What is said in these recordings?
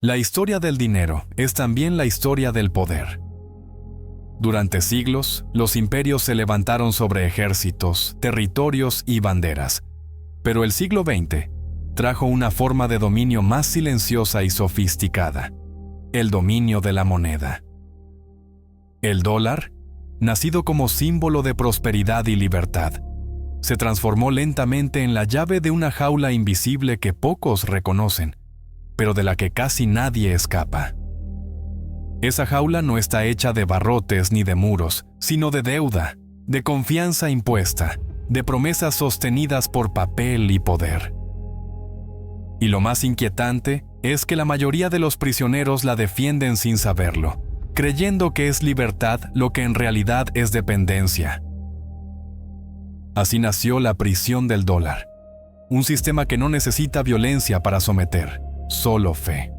La historia del dinero es también la historia del poder. Durante siglos, los imperios se levantaron sobre ejércitos, territorios y banderas. Pero el siglo XX trajo una forma de dominio más silenciosa y sofisticada: el dominio de la moneda. El dólar, nacido como símbolo de prosperidad y libertad, se transformó lentamente en la llave de una jaula invisible que pocos reconocen, pero de la que casi nadie escapa. Esa jaula no está hecha de barrotes ni de muros, sino de deuda, de confianza impuesta, de promesas sostenidas por papel y poder. Y lo más inquietante es que la mayoría de los prisioneros la defienden sin saberlo, creyendo que es libertad lo que en realidad es dependencia. Así nació la prisión del dólar, un sistema que no necesita violencia para someter, solo fe.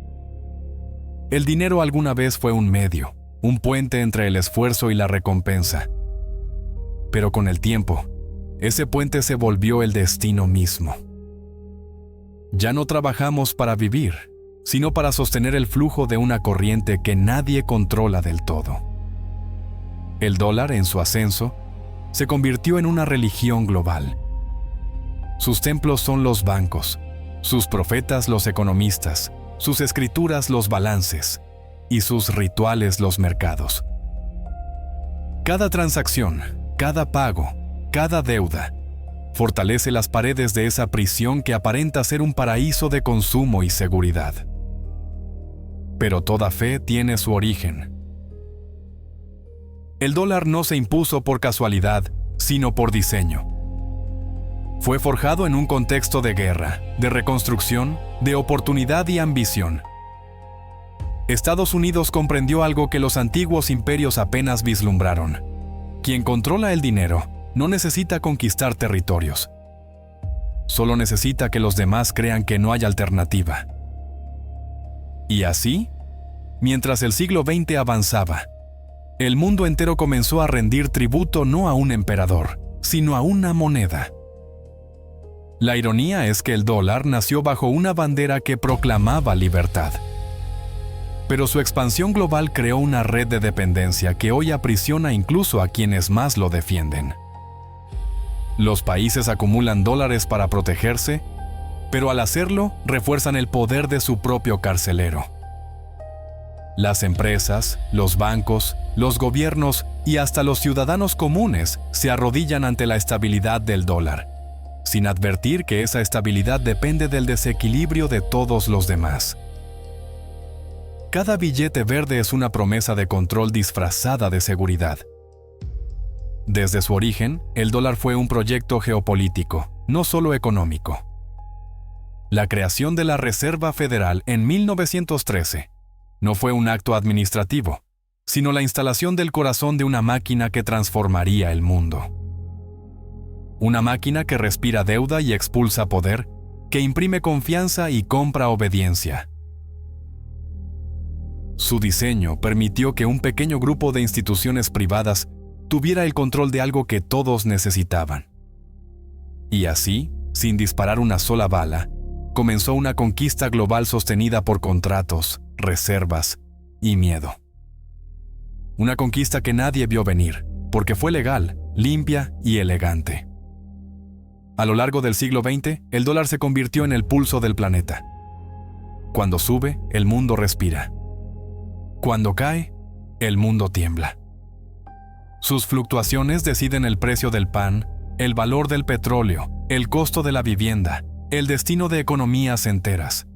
El dinero alguna vez fue un medio, un puente entre el esfuerzo y la recompensa. Pero con el tiempo, ese puente se volvió el destino mismo. Ya no trabajamos para vivir, sino para sostener el flujo de una corriente que nadie controla del todo. El dólar, en su ascenso, se convirtió en una religión global. Sus templos son los bancos, sus profetas los economistas, sus escrituras los balances y sus rituales los mercados. Cada transacción, cada pago, cada deuda, fortalece las paredes de esa prisión que aparenta ser un paraíso de consumo y seguridad. Pero toda fe tiene su origen. El dólar no se impuso por casualidad, sino por diseño. Fue forjado en un contexto de guerra, de reconstrucción, de oportunidad y ambición. Estados Unidos comprendió algo que los antiguos imperios apenas vislumbraron. Quien controla el dinero no necesita conquistar territorios. Solo necesita que los demás crean que no hay alternativa. Y así, mientras el siglo XX avanzaba, el mundo entero comenzó a rendir tributo no a un emperador, sino a una moneda. La ironía es que el dólar nació bajo una bandera que proclamaba libertad. Pero su expansión global creó una red de dependencia que hoy aprisiona incluso a quienes más lo defienden. Los países acumulan dólares para protegerse, pero al hacerlo refuerzan el poder de su propio carcelero. Las empresas, los bancos, los gobiernos y hasta los ciudadanos comunes se arrodillan ante la estabilidad del dólar, sin advertir que esa estabilidad depende del desequilibrio de todos los demás. Cada billete verde es una promesa de control disfrazada de seguridad. Desde su origen, el dólar fue un proyecto geopolítico, no solo económico. La creación de la Reserva Federal en 1913 no fue un acto administrativo, sino la instalación del corazón de una máquina que transformaría el mundo. Una máquina que respira deuda y expulsa poder, que imprime confianza y compra obediencia. Su diseño permitió que un pequeño grupo de instituciones privadas tuviera el control de algo que todos necesitaban. Y así, sin disparar una sola bala, comenzó una conquista global sostenida por contratos, reservas y miedo. Una conquista que nadie vio venir, porque fue legal, limpia y elegante. A lo largo del siglo XX, el dólar se convirtió en el pulso del planeta. Cuando sube, el mundo respira. Cuando cae, el mundo tiembla. Sus fluctuaciones deciden el precio del pan, el valor del petróleo, el costo de la vivienda, el destino de economías enteras.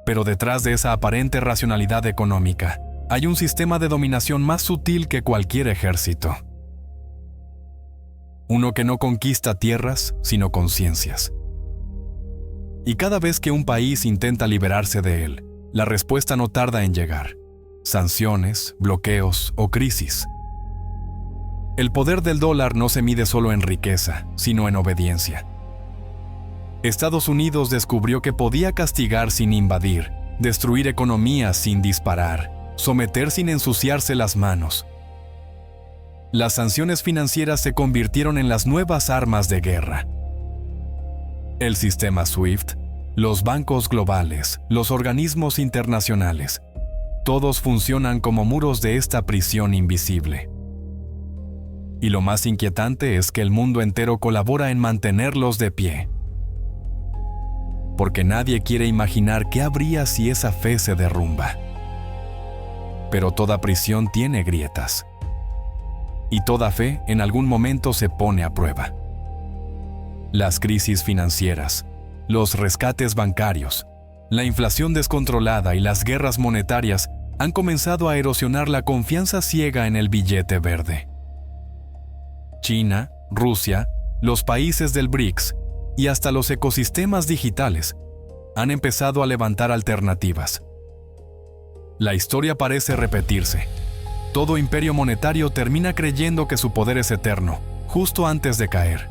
Pero detrás de esa aparente racionalidad económica, hay un sistema de dominación más sutil que cualquier ejército. Uno que no conquista tierras, sino conciencias. Y cada vez que un país intenta liberarse de él, la respuesta no tarda en llegar: sanciones, bloqueos o crisis. El poder del dólar no se mide solo en riqueza, sino en obediencia. Estados Unidos descubrió que podía castigar sin invadir, destruir economías sin disparar, someter sin ensuciarse las manos. Las sanciones financieras se convirtieron en las nuevas armas de guerra. El sistema SWIFT, Los bancos globales, los organismos internacionales, todos funcionan como muros de esta prisión invisible. Y lo más inquietante es que el mundo entero colabora en mantenerlos de pie. Porque nadie quiere imaginar qué habría si esa fe se derrumba. Pero toda prisión tiene grietas. Y toda fe en algún momento se pone a prueba. Las crisis financieras, los rescates bancarios, la inflación descontrolada y las guerras monetarias han comenzado a erosionar la confianza ciega en el billete verde. China, Rusia, los países del BRICS y hasta los ecosistemas digitales han empezado a levantar alternativas. La historia parece repetirse. Todo imperio monetario termina creyendo que su poder es eterno, justo antes de caer.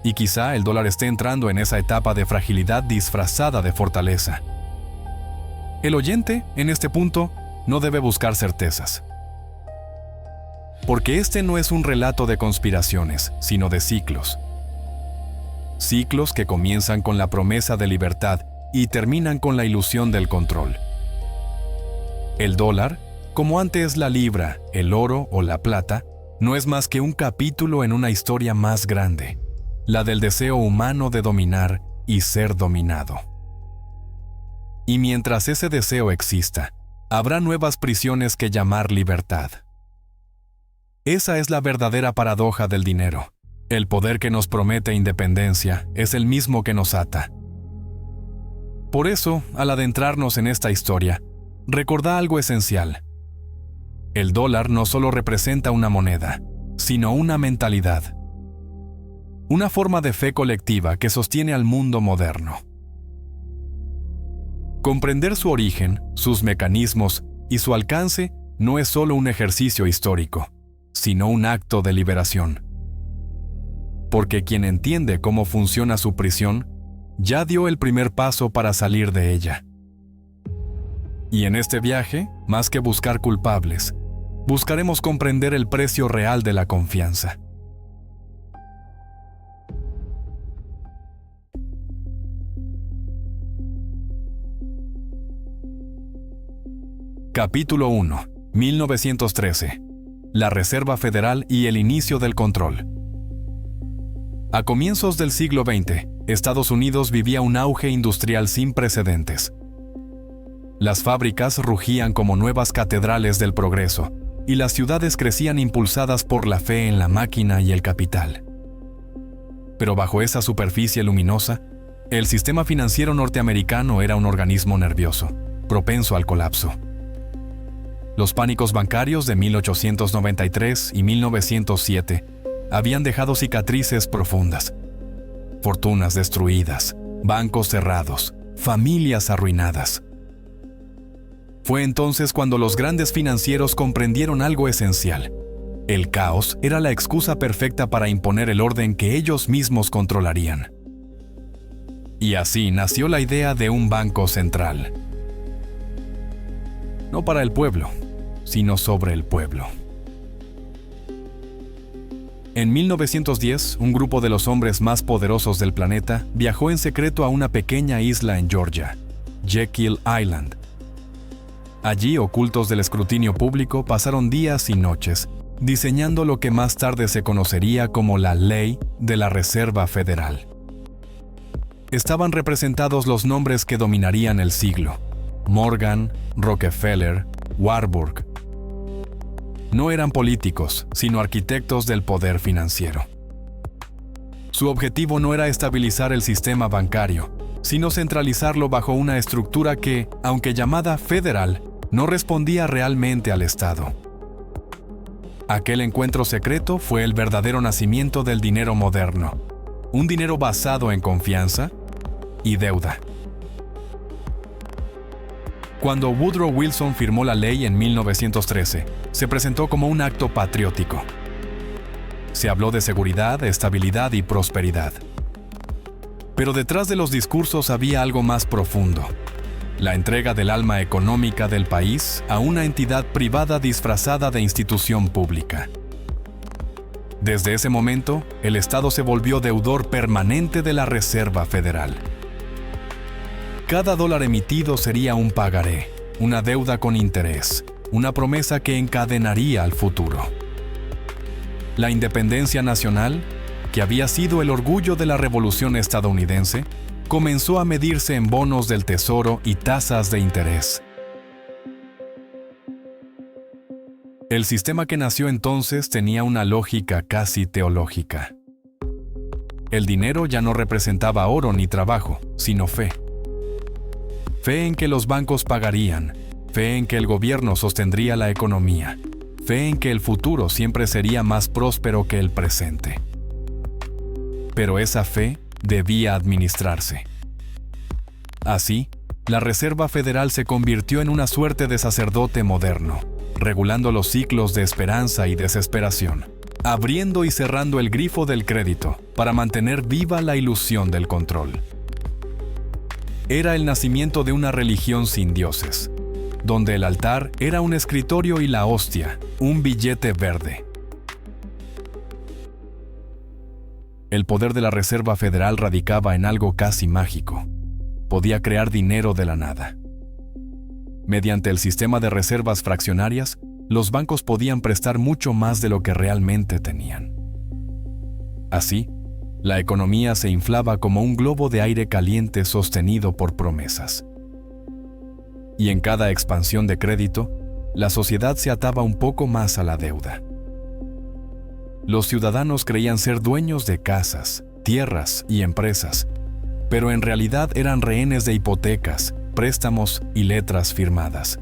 Y quizá el dólar esté entrando en esa etapa de fragilidad disfrazada de fortaleza. El oyente, en este punto, no debe buscar certezas. Porque este no es un relato de conspiraciones, sino de ciclos. Ciclos que comienzan con la promesa de libertad y terminan con la ilusión del control. El dólar, como antes la libra, el oro o la plata, no es más que un capítulo en una historia más grande, la del deseo humano de dominar y ser dominado. Y mientras ese deseo exista, habrá nuevas prisiones que llamar libertad. Esa es la verdadera paradoja del dinero. El poder que nos promete independencia es el mismo que nos ata. Por eso, al adentrarnos en esta historia, recordá algo esencial. El dólar no solo representa una moneda, sino una mentalidad. Una forma de fe colectiva que sostiene al mundo moderno. Comprender su origen, sus mecanismos y su alcance no es solo un ejercicio histórico, sino un acto de liberación. Porque quien entiende cómo funciona su prisión, ya dio el primer paso para salir de ella. Y en este viaje, más que buscar culpables, buscaremos comprender el precio real de la confianza. Capítulo 1. 1913. La Reserva Federal y el inicio del control. A comienzos del siglo XX, Estados Unidos vivía un auge industrial sin precedentes. Las fábricas rugían como nuevas catedrales del progreso, y las ciudades crecían impulsadas por la fe en la máquina y el capital. Pero bajo esa superficie luminosa, el sistema financiero norteamericano era un organismo nervioso, propenso al colapso. Los pánicos bancarios de 1893 y 1907 habían dejado cicatrices profundas, fortunas destruidas, bancos cerrados, familias arruinadas. Fue entonces cuando los grandes financieros comprendieron algo esencial. El caos era la excusa perfecta para imponer el orden que ellos mismos controlarían. Y así nació la idea de un banco central. No para el pueblo, sino sobre el pueblo. En 1910, un grupo de los hombres más poderosos del planeta viajó en secreto a una pequeña isla en Georgia, Jekyll Island. Allí, ocultos del escrutinio público, pasaron días y noches, diseñando lo que más tarde se conocería como la Ley de la Reserva Federal. Estaban representados los nombres que dominarían el siglo: Morgan, Rockefeller, Warburg. No eran políticos, sino arquitectos del poder financiero. Su objetivo no era estabilizar el sistema bancario, sino centralizarlo bajo una estructura que, aunque llamada federal, no respondía realmente al Estado. Aquel encuentro secreto fue el verdadero nacimiento del dinero moderno, un dinero basado en confianza y deuda. Cuando Woodrow Wilson firmó la ley en 1913, se presentó como un acto patriótico. Se habló de seguridad, estabilidad y prosperidad. Pero detrás de los discursos había algo más profundo: la entrega del alma económica del país a una entidad privada disfrazada de institución pública. Desde ese momento, el Estado se volvió deudor permanente de la Reserva Federal. cada dólar emitido sería un pagaré, una deuda con interés, una promesa que encadenaría al futuro. La independencia nacional, que había sido el orgullo de la Revolución estadounidense, comenzó a medirse en bonos del tesoro y tasas de interés. El sistema que nació entonces tenía una lógica casi teológica. El dinero ya no representaba oro ni trabajo, sino fe. Fe en que los bancos pagarían, fe en que el gobierno sostendría la economía, fe en que el futuro siempre sería más próspero que el presente. Pero esa fe debía administrarse. Así, la Reserva Federal se convirtió en una suerte de sacerdote moderno, regulando los ciclos de esperanza y desesperación, abriendo y cerrando el grifo del crédito para mantener viva la ilusión del control. Era el nacimiento de una religión sin dioses, donde el altar era un escritorio y la hostia, un billete verde. El poder de la Reserva Federal radicaba en algo casi mágico. Podía crear dinero de la nada. Mediante el sistema de reservas fraccionarias, los bancos podían prestar mucho más de lo que realmente tenían. Así, la economía se inflaba como un globo de aire caliente sostenido por promesas. Y en cada expansión de crédito, la sociedad se ataba un poco más a la deuda. Los ciudadanos creían ser dueños de casas, tierras y empresas, pero en realidad eran rehenes de hipotecas, préstamos y letras firmadas.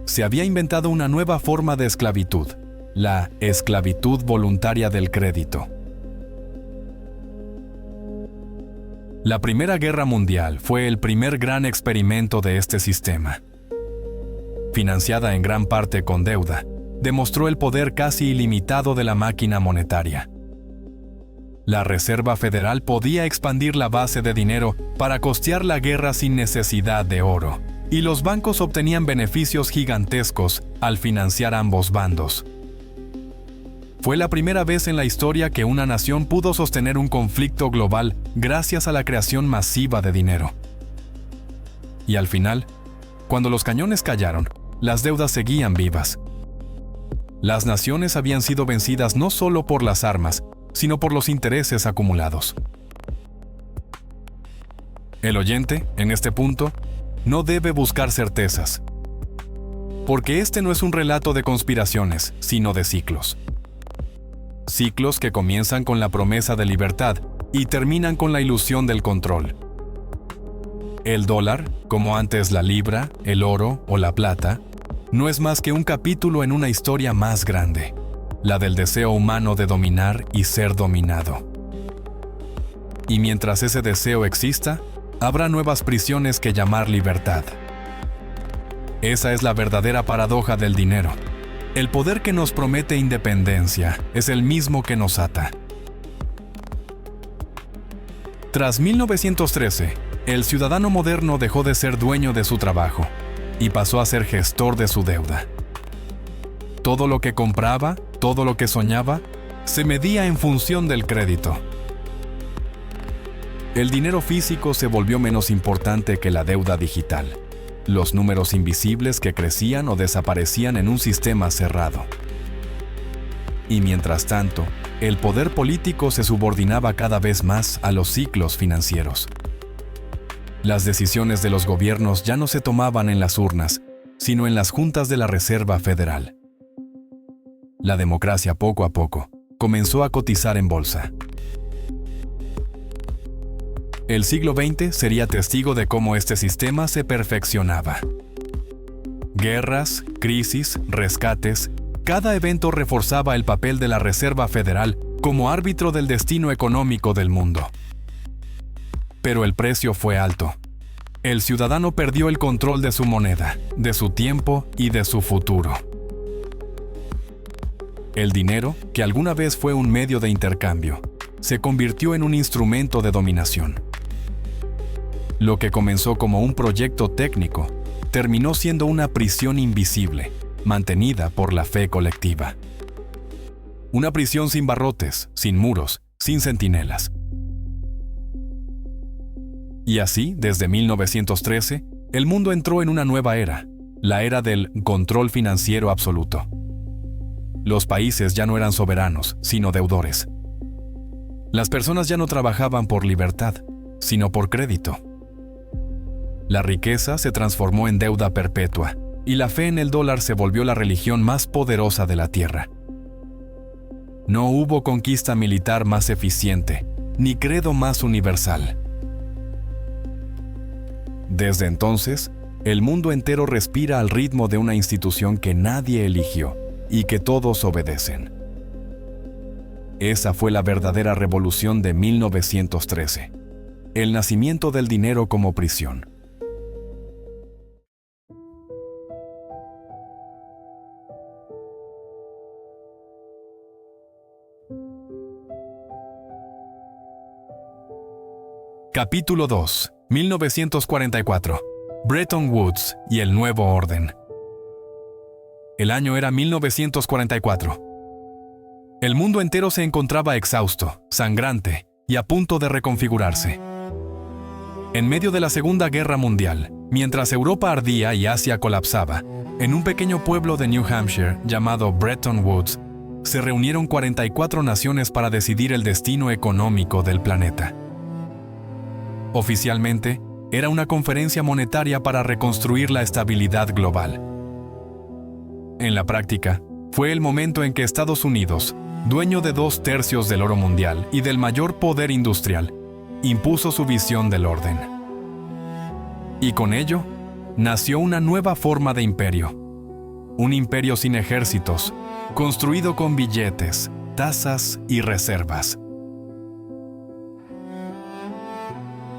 Se había inventado una nueva forma de esclavitud, la esclavitud voluntaria del crédito. La Primera Guerra Mundial fue el primer gran experimento de este sistema. Financiada en gran parte con deuda, demostró el poder casi ilimitado de la máquina monetaria. La Reserva Federal podía expandir la base de dinero para costear la guerra sin necesidad de oro, y los bancos obtenían beneficios gigantescos al financiar ambos bandos. Fue la primera vez en la historia que una nación pudo sostener un conflicto global gracias a la creación masiva de dinero. Y al final, cuando los cañones callaron, las deudas seguían vivas. Las naciones habían sido vencidas no solo por las armas, sino por los intereses acumulados. El oyente, en este punto, no debe buscar certezas, porque este no es un relato de conspiraciones, sino de ciclos. Ciclos que comienzan con la promesa de libertad y terminan con la ilusión del control. El dólar, como antes la libra, el oro o la plata, no es más que un capítulo en una historia más grande, la del deseo humano de dominar y ser dominado. Y mientras ese deseo exista, habrá nuevas prisiones que llamar libertad. Esa es la verdadera paradoja del dinero. El poder que nos promete independencia es el mismo que nos ata. Tras 1913, el ciudadano moderno dejó de ser dueño de su trabajo y pasó a ser gestor de su deuda. Todo lo que compraba, todo lo que soñaba, se medía en función del crédito. El dinero físico se volvió menos importante que la deuda digital, los números invisibles que crecían o desaparecían en un sistema cerrado. Y mientras tanto, el poder político se subordinaba cada vez más a los ciclos financieros. Las decisiones de los gobiernos ya no se tomaban en las urnas, sino en las juntas de la Reserva Federal. La democracia poco a poco comenzó a cotizar en bolsa. El siglo XX sería testigo de cómo este sistema se perfeccionaba. Guerras, crisis, rescates, cada evento reforzaba el papel de la Reserva Federal como árbitro del destino económico del mundo. Pero el precio fue alto. El ciudadano perdió el control de su moneda, de su tiempo y de su futuro. El dinero, que alguna vez fue un medio de intercambio, se convirtió en un instrumento de dominación. Lo que comenzó como un proyecto técnico, terminó siendo una prisión invisible, mantenida por la fe colectiva. Una prisión sin barrotes, sin muros, sin centinelas. Y así, desde 1913, el mundo entró en una nueva era, la era del control financiero absoluto. Los países ya no eran soberanos, sino deudores. Las personas ya no trabajaban por libertad, sino por crédito. La riqueza se transformó en deuda perpetua, y la fe en el dólar se volvió la religión más poderosa de la tierra. No hubo conquista militar más eficiente, ni credo más universal. Desde entonces, el mundo entero respira al ritmo de una institución que nadie eligió y que todos obedecen. Esa fue la verdadera revolución de 1913, el nacimiento del dinero como prisión. Capítulo 2, 1944. Bretton Woods y el nuevo orden. El año era 1944. El mundo entero se encontraba exhausto, sangrante y a punto de reconfigurarse. En medio de la Segunda Guerra Mundial, mientras Europa ardía y Asia colapsaba, en un pequeño pueblo de New Hampshire llamado Bretton Woods, se reunieron 44 naciones para decidir el destino económico del planeta. Oficialmente, era una conferencia monetaria para reconstruir la estabilidad global. En la práctica, fue el momento en que Estados Unidos, dueño de 2/3 del oro mundial y del mayor poder industrial, impuso su visión del orden. Y con ello, nació una nueva forma de imperio. Un imperio sin ejércitos, construido con billetes, tasas y reservas.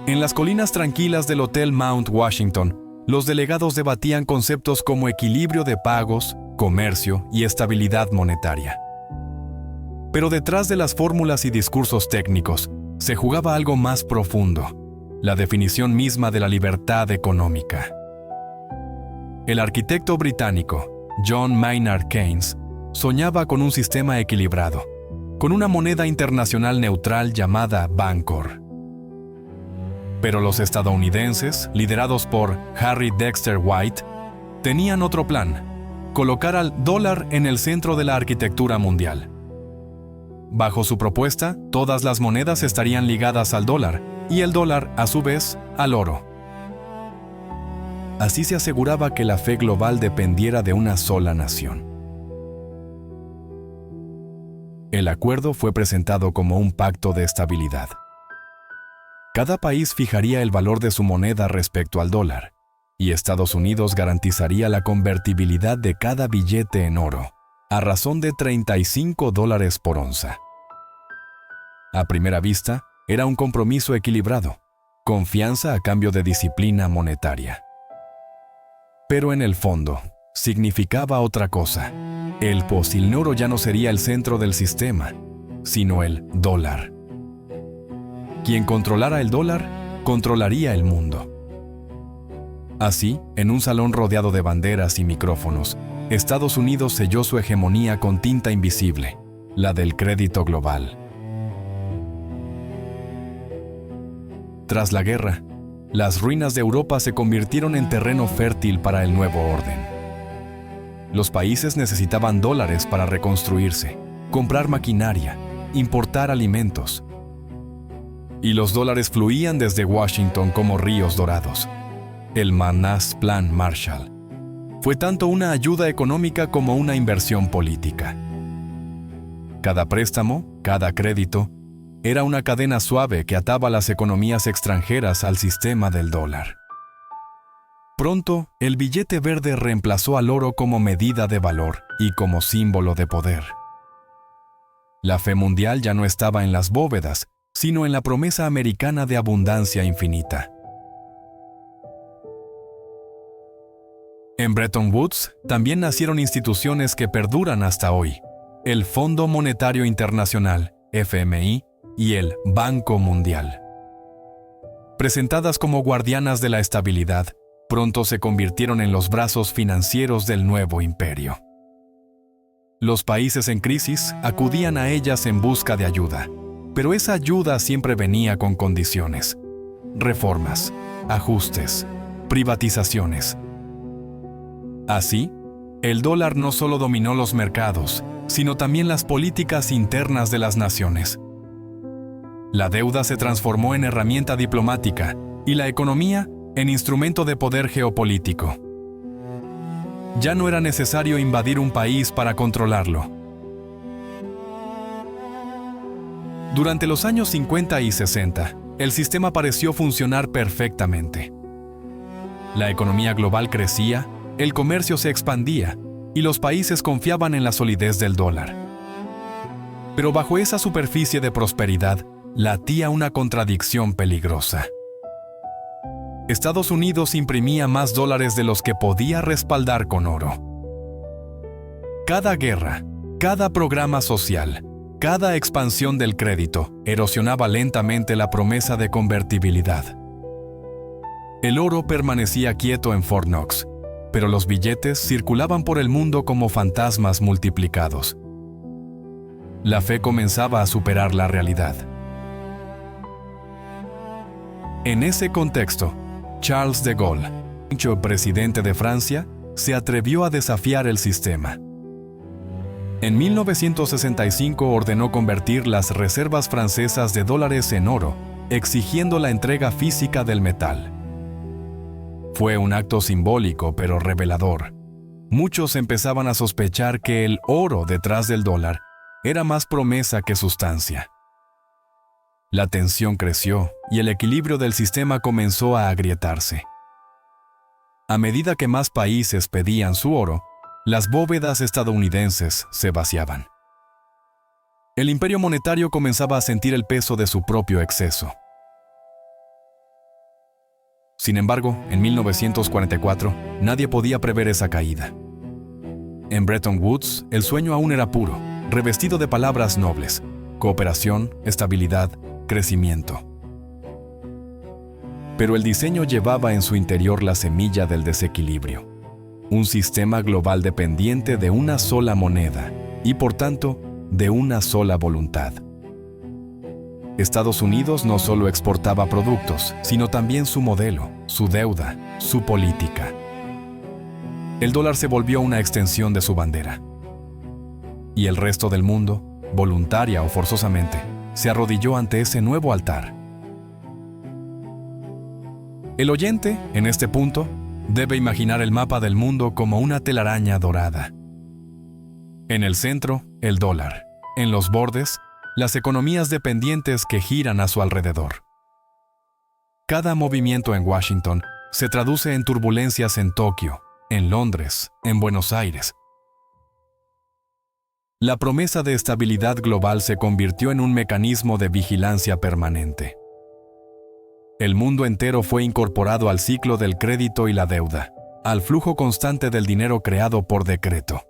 En las colinas tranquilas del Hotel Mount Washington, los delegados debatían conceptos como equilibrio de pagos, comercio y estabilidad monetaria. Pero detrás de las fórmulas y discursos técnicos, se jugaba algo más profundo, la definición misma de la libertad económica. El arquitecto británico, John Maynard Keynes, soñaba con un sistema equilibrado, con una moneda internacional neutral llamada Bancor. Pero los estadounidenses, liderados por Harry Dexter White, tenían otro plan: colocar al dólar en el centro de la arquitectura mundial. Bajo su propuesta, todas las monedas estarían ligadas al dólar, y el dólar, a su vez, al oro. Así se aseguraba que la fe global dependiera de una sola nación. El acuerdo fue presentado como un pacto de estabilidad. Cada país fijaría el valor de su moneda respecto al dólar, y Estados Unidos garantizaría la convertibilidad de cada billete en oro, a razón de $35 por onza. A primera vista, era un compromiso equilibrado, confianza a cambio de disciplina monetaria. Pero en el fondo, significaba otra cosa. El oro ya no sería el centro del sistema, sino el dólar. Quien controlara el dólar, controlaría el mundo. Así, en un salón rodeado de banderas y micrófonos, Estados Unidos selló su hegemonía con tinta invisible, la del crédito global. Tras la guerra, las ruinas de Europa se convirtieron en terreno fértil para el nuevo orden. Los países necesitaban dólares para reconstruirse, comprar maquinaria, importar alimentos. Y los dólares fluían desde Washington como ríos dorados. El manás Plan Marshall fue tanto una ayuda económica como una inversión política. Cada préstamo, cada crédito, era una cadena suave que ataba las economías extranjeras al sistema del dólar. Pronto, el billete verde reemplazó al oro como medida de valor y como símbolo de poder. La fe mundial ya no estaba en las bóvedas, sino en la promesa americana de abundancia infinita. En Bretton Woods también nacieron instituciones que perduran hasta hoy: el Fondo Monetario Internacional, FMI, y el Banco Mundial. Presentadas como guardianas de la estabilidad, pronto se convirtieron en los brazos financieros del nuevo imperio. Los países en crisis acudían a ellas en busca de ayuda, pero esa ayuda siempre venía con condiciones. reformas, ajustes, privatizaciones. Así, el dólar no solo dominó los mercados, sino también las políticas internas de las naciones. La deuda se transformó en herramienta diplomática y la economía en instrumento de poder geopolítico. Ya no era necesario invadir un país para controlarlo. Durante los años 50 y 60, el sistema pareció funcionar perfectamente. La economía global crecía, el comercio se expandía y los países confiaban en la solidez del dólar. Pero bajo esa superficie de prosperidad latía una contradicción peligrosa. Estados Unidos imprimía más dólares de los que podía respaldar con oro. Cada guerra, cada programa social, cada expansión del crédito erosionaba lentamente la promesa de convertibilidad. El oro permanecía quieto en Fort Knox, pero los billetes circulaban por el mundo como fantasmas multiplicados. La fe comenzaba a superar la realidad. En ese contexto, Charles de Gaulle, presidente de Francia, se atrevió a desafiar el sistema. En 1965 ordenó convertir las reservas francesas de dólares en oro, exigiendo la entrega física del metal. Fue un acto simbólico pero revelador. Muchos empezaban a sospechar que el oro detrás del dólar era más promesa que sustancia. La tensión creció y el equilibrio del sistema comenzó a agrietarse. A medida que más países pedían su oro, las bóvedas estadounidenses se vaciaban. El imperio monetario comenzaba a sentir el peso de su propio exceso. Sin embargo, en 1944, nadie podía prever esa caída. En Bretton Woods, el sueño aún era puro, revestido de palabras nobles: cooperación, estabilidad, crecimiento. Pero el diseño llevaba en su interior la semilla del desequilibrio. Un sistema global dependiente de una sola moneda y, por tanto, de una sola voluntad. Estados Unidos no solo exportaba productos, sino también su modelo, su deuda, su política. El dólar se volvió una extensión de su bandera. Y el resto del mundo, voluntaria o forzosamente, se arrodilló ante ese nuevo altar. El oyente, en este punto, debe imaginar el mapa del mundo como una telaraña dorada. En el centro, el dólar. En los bordes, las economías dependientes que giran a su alrededor. Cada movimiento en Washington se traduce en turbulencias en Tokio, en Londres, en Buenos Aires. La promesa de estabilidad global se convirtió en un mecanismo de vigilancia permanente. El mundo entero fue incorporado al ciclo del crédito y la deuda, al flujo constante del dinero creado por decreto.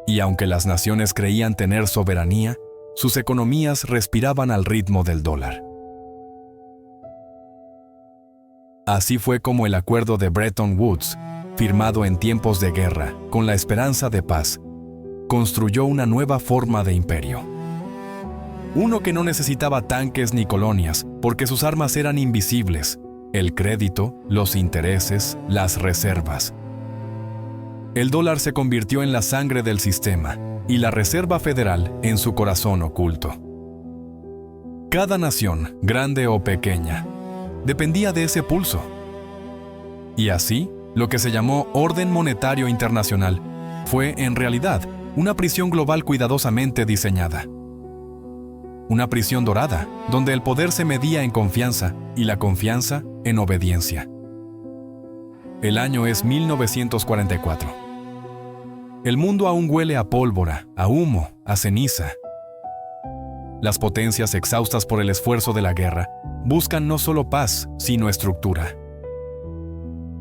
Y aunque las naciones creían tener soberanía, sus economías respiraban al ritmo del dólar. Así fue como el acuerdo de Bretton Woods, firmado en tiempos de guerra, con la esperanza de paz, construyó una nueva forma de imperio. Uno que no necesitaba tanques ni colonias, porque sus armas eran invisibles: el crédito, los intereses, las reservas. El dólar se convirtió en la sangre del sistema y la Reserva Federal en su corazón oculto. Cada nación, grande o pequeña, dependía de ese pulso. Y así, lo que se llamó Orden Monetario Internacional fue, en realidad, una prisión global cuidadosamente diseñada. Una prisión dorada, donde el poder se medía en confianza y la confianza en obediencia. El año es 1944. El mundo aún huele a pólvora, a humo, a ceniza. Las potencias, exhaustas por el esfuerzo de la guerra, buscan no solo paz, sino estructura.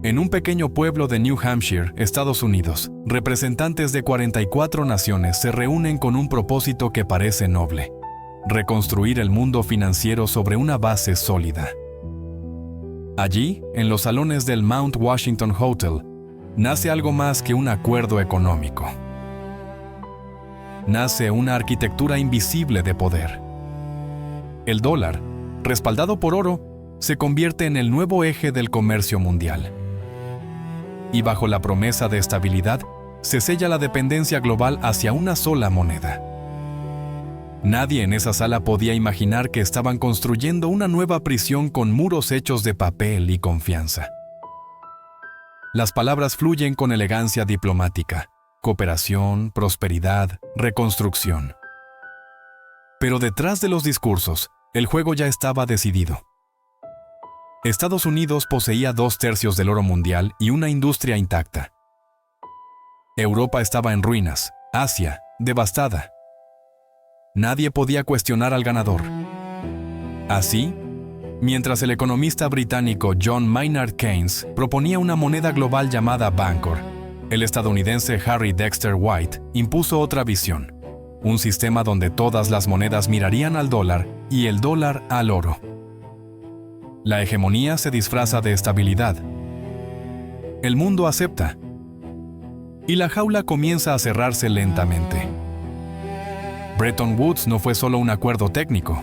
En un pequeño pueblo de New Hampshire, Estados Unidos, representantes de 44 naciones se reúnen con un propósito que parece noble: reconstruir el mundo financiero sobre una base sólida. Allí, en los salones del Mount Washington Hotel, nace algo más que un acuerdo económico. Nace una arquitectura invisible de poder. El dólar, respaldado por oro, se convierte en el nuevo eje del comercio mundial. Y bajo la promesa de estabilidad, se sella la dependencia global hacia una sola moneda. Nadie en esa sala podía imaginar que estaban construyendo una nueva prisión con muros hechos de papel y confianza. Las palabras fluyen con elegancia diplomática: cooperación, prosperidad, reconstrucción. Pero detrás de los discursos, el juego ya estaba decidido. Estados Unidos poseía 2/3 del oro mundial y una industria intacta. Europa estaba en ruinas, Asia, devastada. Nadie podía cuestionar al ganador. Así, mientras el economista británico John Maynard Keynes proponía una moneda global llamada Bancor, el estadounidense Harry Dexter White impuso otra visión: un sistema donde todas las monedas mirarían al dólar y el dólar al oro. La hegemonía se disfraza de estabilidad. El mundo acepta. Y la jaula comienza a cerrarse lentamente. Bretton Woods no fue solo un acuerdo técnico.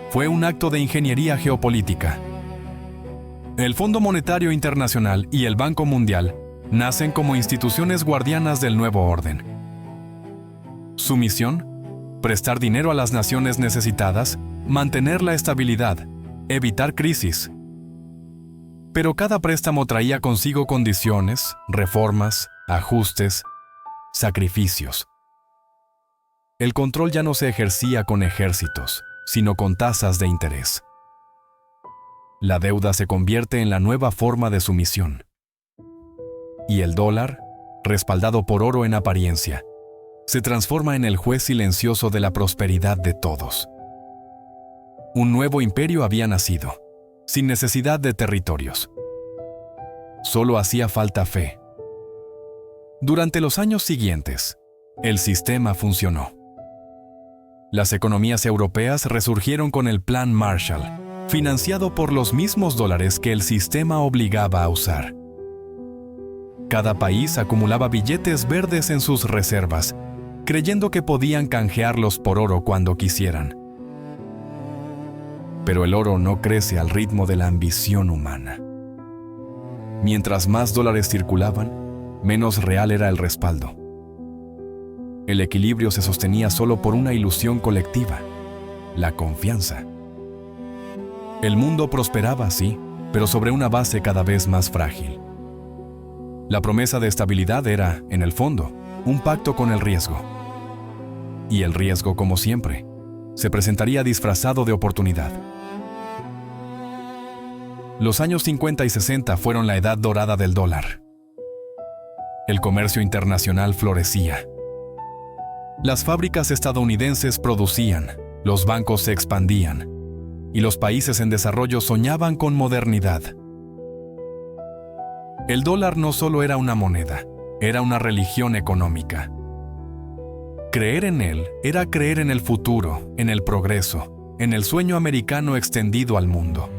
Fue un acto de ingeniería geopolítica. El Fondo Monetario Internacional y el Banco Mundial nacen como instituciones guardianas del nuevo orden. Su misión: prestar dinero a las naciones necesitadas, mantener la estabilidad, evitar crisis. Pero cada préstamo traía consigo condiciones, reformas, ajustes, sacrificios. El control ya no se ejercía con ejércitos, sino con tasas de interés. La deuda se convierte en la nueva forma de sumisión. Y el dólar, respaldado por oro en apariencia, se transforma en el juez silencioso de la prosperidad de todos. Un nuevo imperio había nacido, sin necesidad de territorios. Solo hacía falta fe. Durante los años siguientes, el sistema funcionó. Las economías europeas resurgieron con el Plan Marshall, financiado por los mismos dólares que el sistema obligaba a usar. Cada país acumulaba billetes verdes en sus reservas, creyendo que podían canjearlos por oro cuando quisieran. Pero el oro no crece al ritmo de la ambición humana. Mientras más dólares circulaban, menos real era el respaldo. El equilibrio se sostenía solo por una ilusión colectiva: la confianza. El mundo prosperaba, sí, pero sobre una base cada vez más frágil. La promesa de estabilidad era, en el fondo, un pacto con el riesgo. Y el riesgo, como siempre, se presentaría disfrazado de oportunidad. Los años 50 y 60 fueron la edad dorada del dólar. El comercio internacional florecía. Las fábricas estadounidenses producían, los bancos se expandían, y los países en desarrollo soñaban con modernidad. El dólar no solo era una moneda, era una religión económica. Creer en él era creer en el futuro, en el progreso, en el sueño americano extendido al mundo.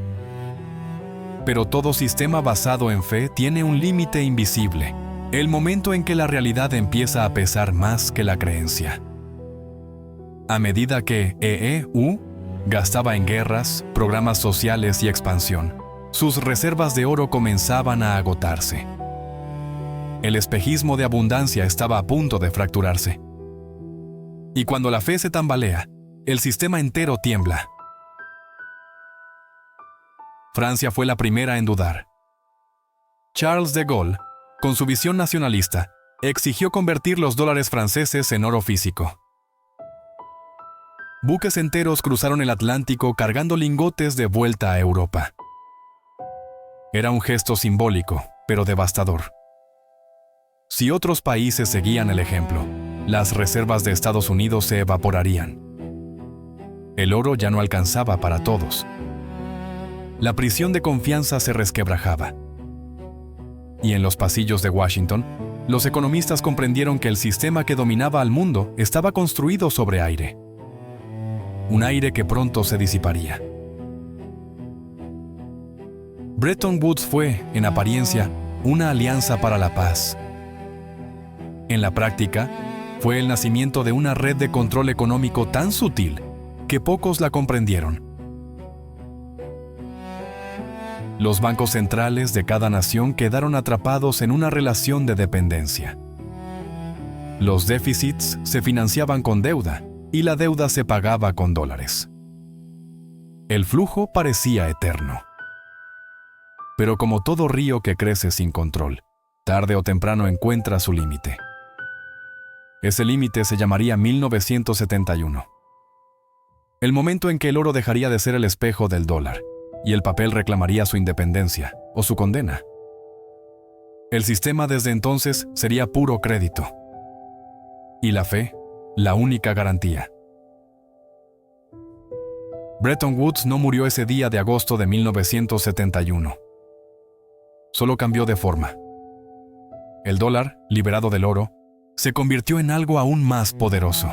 Pero todo sistema basado en fe tiene un límite invisible: el momento en que la realidad empieza a pesar más que la creencia. A medida que EEU gastaba en guerras, programas sociales y expansión, sus reservas de oro comenzaban a agotarse. El espejismo de abundancia estaba a punto de fracturarse. Y cuando la fe se tambalea, el sistema entero tiembla. Francia fue la primera en dudar. Charles de Gaulle, con su visión nacionalista, exigió convertir los dólares franceses en oro físico. Buques enteros cruzaron el Atlántico cargando lingotes de vuelta a Europa. Era un gesto simbólico, pero devastador. Si otros países seguían el ejemplo, las reservas de Estados Unidos se evaporarían. El oro ya no alcanzaba para todos. La prisión de confianza se resquebrajaba. Y en los pasillos de Washington, los economistas comprendieron que el sistema que dominaba al mundo estaba construido sobre aire. Un aire que pronto se disiparía. Bretton Woods fue, en apariencia, una alianza para la paz. En la práctica, fue el nacimiento de una red de control económico tan sutil que pocos la comprendieron. Los bancos centrales de cada nación quedaron atrapados en una relación de dependencia. Los déficits se financiaban con deuda y la deuda se pagaba con dólares. El flujo parecía eterno. Pero como todo río que crece sin control, tarde o temprano encuentra su límite. Ese límite se llamaría 1971. El momento en que el oro dejaría de ser el espejo del dólar y el papel reclamaría su independencia o su condena. El sistema desde entonces sería puro crédito. Y la fe, la única garantía. Bretton Woods no murió ese día de agosto de 1971. Solo cambió de forma. El dólar, liberado del oro, se convirtió en algo aún más poderoso.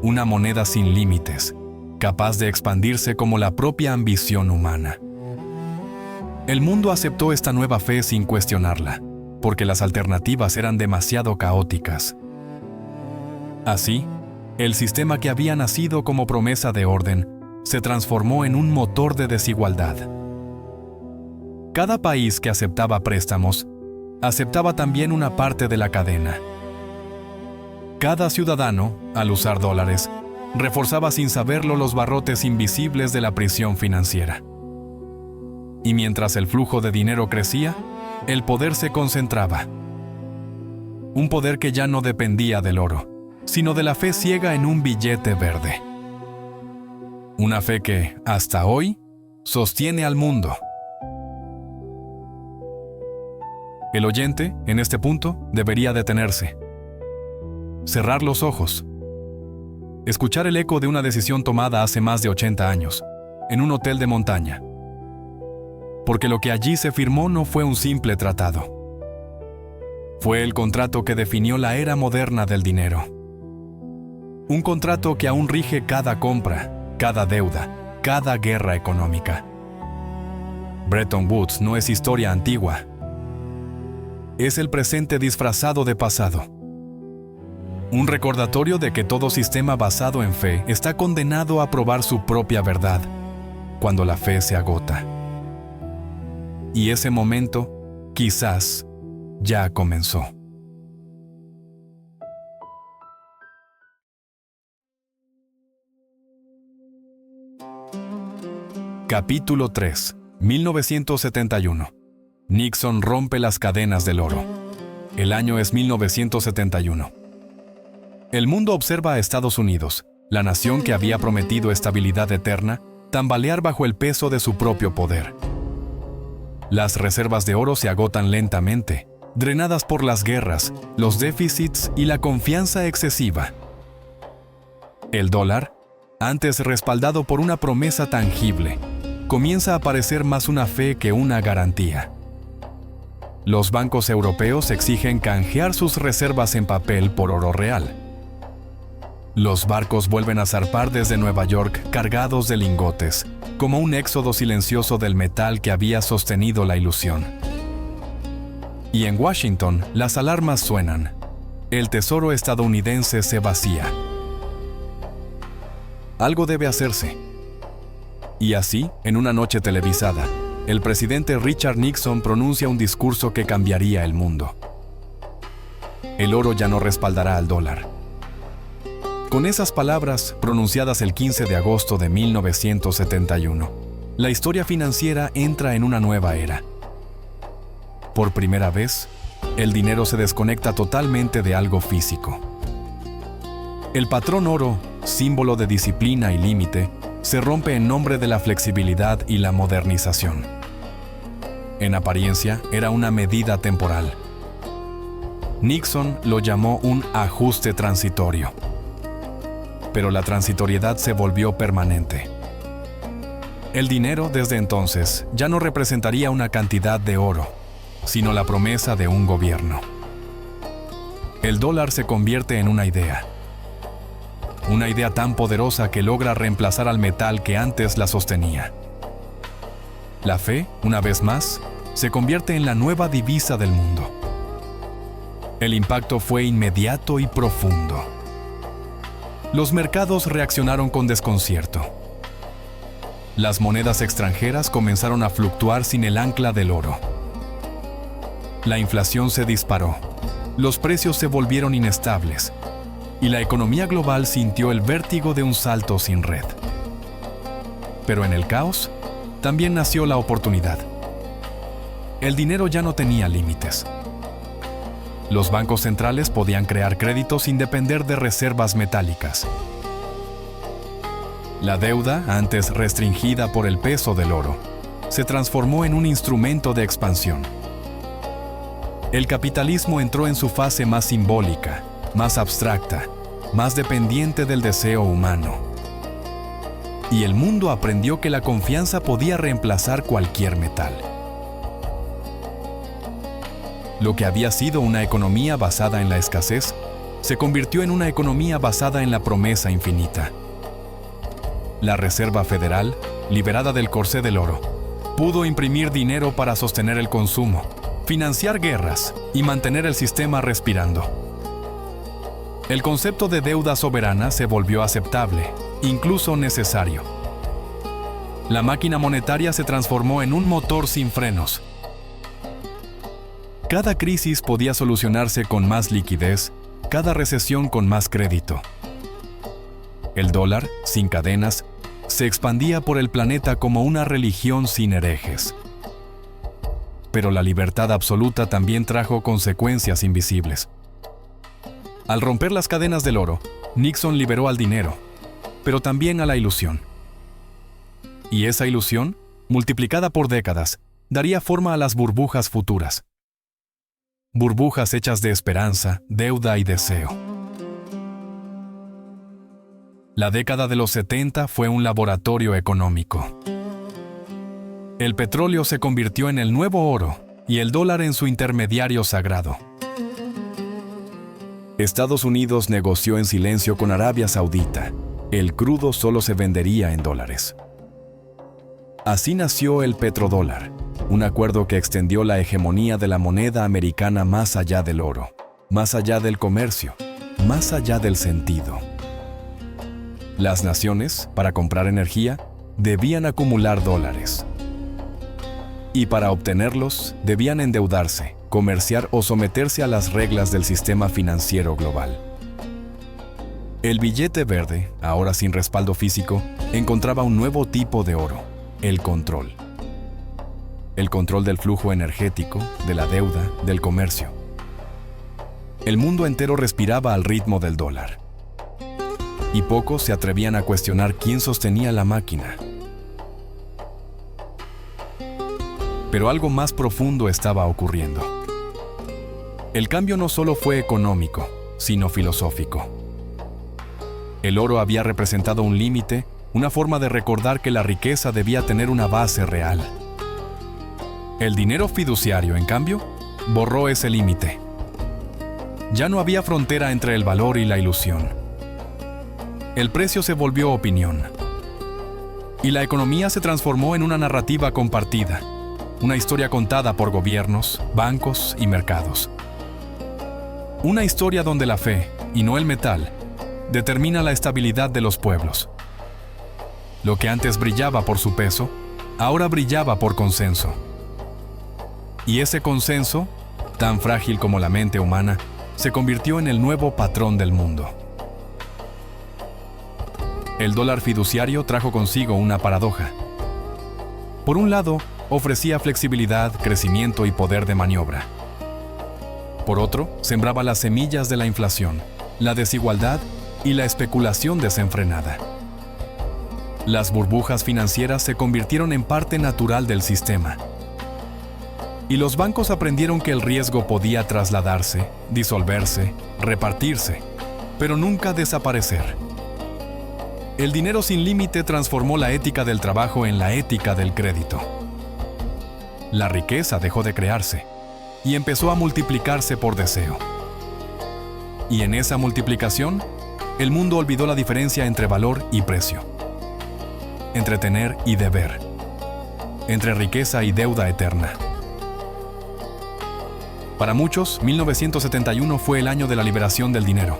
Una moneda sin límites, capaz de expandirse como la propia ambición humana. El mundo aceptó esta nueva fe sin cuestionarla, porque las alternativas eran demasiado caóticas. Así, el sistema que había nacido como promesa de orden se transformó en un motor de desigualdad. Cada país que aceptaba préstamos, aceptaba también una parte de la cadena. Cada ciudadano, al usar dólares, reforzaba sin saberlo los barrotes invisibles de la prisión financiera. Y mientras el flujo de dinero crecía, el poder se concentraba. Un poder que ya no dependía del oro, sino de la fe ciega en un billete verde. Una fe que, hasta hoy, sostiene al mundo. El oyente, en este punto, debería detenerse. Cerrar los ojos. Escuchar el eco de una decisión tomada hace más de 80 años, en un hotel de montaña. Porque lo que allí se firmó no fue un simple tratado. Fue el contrato que definió la era moderna del dinero. Un contrato que aún rige cada compra, cada deuda, cada guerra económica. Bretton Woods no es historia antigua. Es el presente disfrazado de pasado. Un recordatorio de que todo sistema basado en fe está condenado a probar su propia verdad cuando la fe se agota. Y ese momento, quizás, ya comenzó. Capítulo 3, 1971. Nixon rompe las cadenas del oro. El año es 1971. El mundo observa a Estados Unidos, la nación que había prometido estabilidad eterna, tambalear bajo el peso de su propio poder. Las reservas de oro se agotan lentamente, drenadas por las guerras, los déficits y la confianza excesiva. El dólar, antes respaldado por una promesa tangible, comienza a parecer más una fe que una garantía. Los bancos europeos exigen canjear sus reservas en papel por oro real. Los barcos vuelven a zarpar desde Nueva York cargados de lingotes, como un éxodo silencioso del metal que había sostenido la ilusión. Y en Washington, las alarmas suenan. El tesoro estadounidense se vacía. Algo debe hacerse. Y así, en una noche televisada, el presidente Richard Nixon pronuncia un discurso que cambiaría el mundo. El oro ya no respaldará al dólar. Con esas palabras, pronunciadas el 15 de agosto de 1971, la historia financiera entra en una nueva era. Por primera vez, el dinero se desconecta totalmente de algo físico. El patrón oro, símbolo de disciplina y límite, se rompe en nombre de la flexibilidad y la modernización. En apariencia, era una medida temporal. Nixon lo llamó un ajuste transitorio. Pero la transitoriedad se volvió permanente. El dinero, desde entonces, ya no representaría una cantidad de oro, sino la promesa de un gobierno. El dólar se convierte en una idea. Una idea tan poderosa que logra reemplazar al metal que antes la sostenía. La fe, una vez más, se convierte en la nueva divisa del mundo. El impacto fue inmediato y profundo. Los mercados reaccionaron con desconcierto. Las monedas extranjeras comenzaron a fluctuar sin el ancla del oro. La inflación se disparó, los precios se volvieron inestables y la economía global sintió el vértigo de un salto sin red. Pero en el caos, también nació la oportunidad. El dinero ya no tenía límites. Los bancos centrales podían crear créditos sin depender de reservas metálicas. La deuda, antes restringida por el peso del oro, se transformó en un instrumento de expansión. El capitalismo entró en su fase más simbólica, más abstracta, más dependiente del deseo humano. Y el mundo aprendió que la confianza podía reemplazar cualquier metal. Lo que había sido una economía basada en la escasez, se convirtió en una economía basada en la promesa infinita. La Reserva Federal, liberada del corsé del oro, pudo imprimir dinero para sostener el consumo, financiar guerras y mantener el sistema respirando. El concepto de deuda soberana se volvió aceptable, incluso necesario. La máquina monetaria se transformó en un motor sin frenos. Cada crisis podía solucionarse con más liquidez, cada recesión con más crédito. El dólar, sin cadenas, se expandía por el planeta como una religión sin herejes. Pero la libertad absoluta también trajo consecuencias invisibles. Al romper las cadenas del oro, Nixon liberó al dinero, pero también a la ilusión. Y esa ilusión, multiplicada por décadas, daría forma a las burbujas futuras. Burbujas hechas de esperanza, deuda y deseo. La década de los 70 fue un laboratorio económico. El petróleo se convirtió en el nuevo oro y el dólar en su intermediario sagrado. Estados Unidos negoció en silencio con Arabia Saudita. El crudo solo se vendería en dólares. Así nació el petrodólar, un acuerdo que extendió la hegemonía de la moneda americana más allá del oro, más allá del comercio, más allá del sentido. Las naciones, para comprar energía, debían acumular dólares. Y para obtenerlos, debían endeudarse, comerciar o someterse a las reglas del sistema financiero global. El billete verde, ahora sin respaldo físico, encontraba un nuevo tipo de oro, el control. El control del flujo energético, de la deuda, del comercio. El mundo entero respiraba al ritmo del dólar. Y pocos se atrevían a cuestionar quién sostenía la máquina. Pero algo más profundo estaba ocurriendo. El cambio no solo fue económico, sino filosófico. El oro había representado un límite, una forma de recordar que la riqueza debía tener una base real. El dinero fiduciario, en cambio, borró ese límite. Ya no había frontera entre el valor y la ilusión. El precio se volvió opinión. Y la economía se transformó en una narrativa compartida, una historia contada por gobiernos, bancos y mercados. Una historia donde la fe, y no el metal, determina la estabilidad de los pueblos. Lo que antes brillaba por su peso, ahora brillaba por consenso. Y ese consenso, tan frágil como la mente humana, se convirtió en el nuevo patrón del mundo. El dólar fiduciario trajo consigo una paradoja. Por un lado, ofrecía flexibilidad, crecimiento y poder de maniobra. Por otro, sembraba las semillas de la inflación, la desigualdad y la especulación desenfrenada. Las burbujas financieras se convirtieron en parte natural del sistema. Y los bancos aprendieron que el riesgo podía trasladarse, disolverse, repartirse, pero nunca desaparecer. El dinero sin límite transformó la ética del trabajo en la ética del crédito. La riqueza dejó de crearse y empezó a multiplicarse por deseo. Y en esa multiplicación, el mundo olvidó la diferencia entre valor y precio, entre tener y deber, entre riqueza y deuda eterna. Para muchos, 1971 fue el año de la liberación del dinero.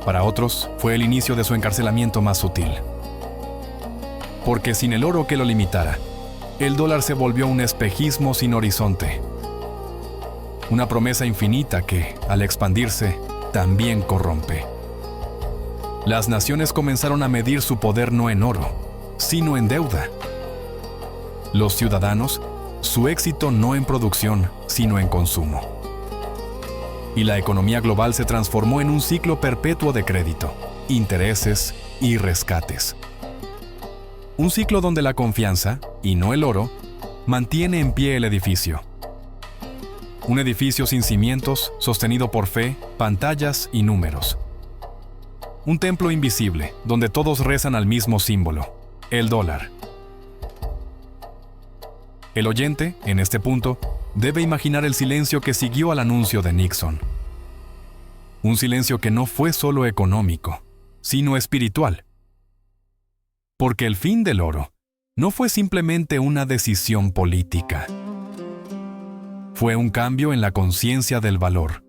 Para otros, fue el inicio de su encarcelamiento más sutil. porque sin el oro que lo limitara, el dólar se volvió un espejismo sin horizonte. Una promesa infinita que, al expandirse, también corrompe. Las naciones comenzaron a medir su poder no en oro, sino en deuda. Los ciudadanos, su éxito no en producción, sino en consumo. Y la economía global se transformó en un ciclo perpetuo de crédito, intereses y rescates. Un ciclo donde la confianza, y no el oro, mantiene en pie el edificio. Un edificio sin cimientos, sostenido por fe, pantallas y números. Un templo invisible, donde todos rezan al mismo símbolo, el dólar. El oyente, en este punto, debe imaginar el silencio que siguió al anuncio de Nixon. Un silencio que no fue solo económico, sino espiritual. Porque el fin del oro no fue simplemente una decisión política. Fue un cambio en la conciencia del valor.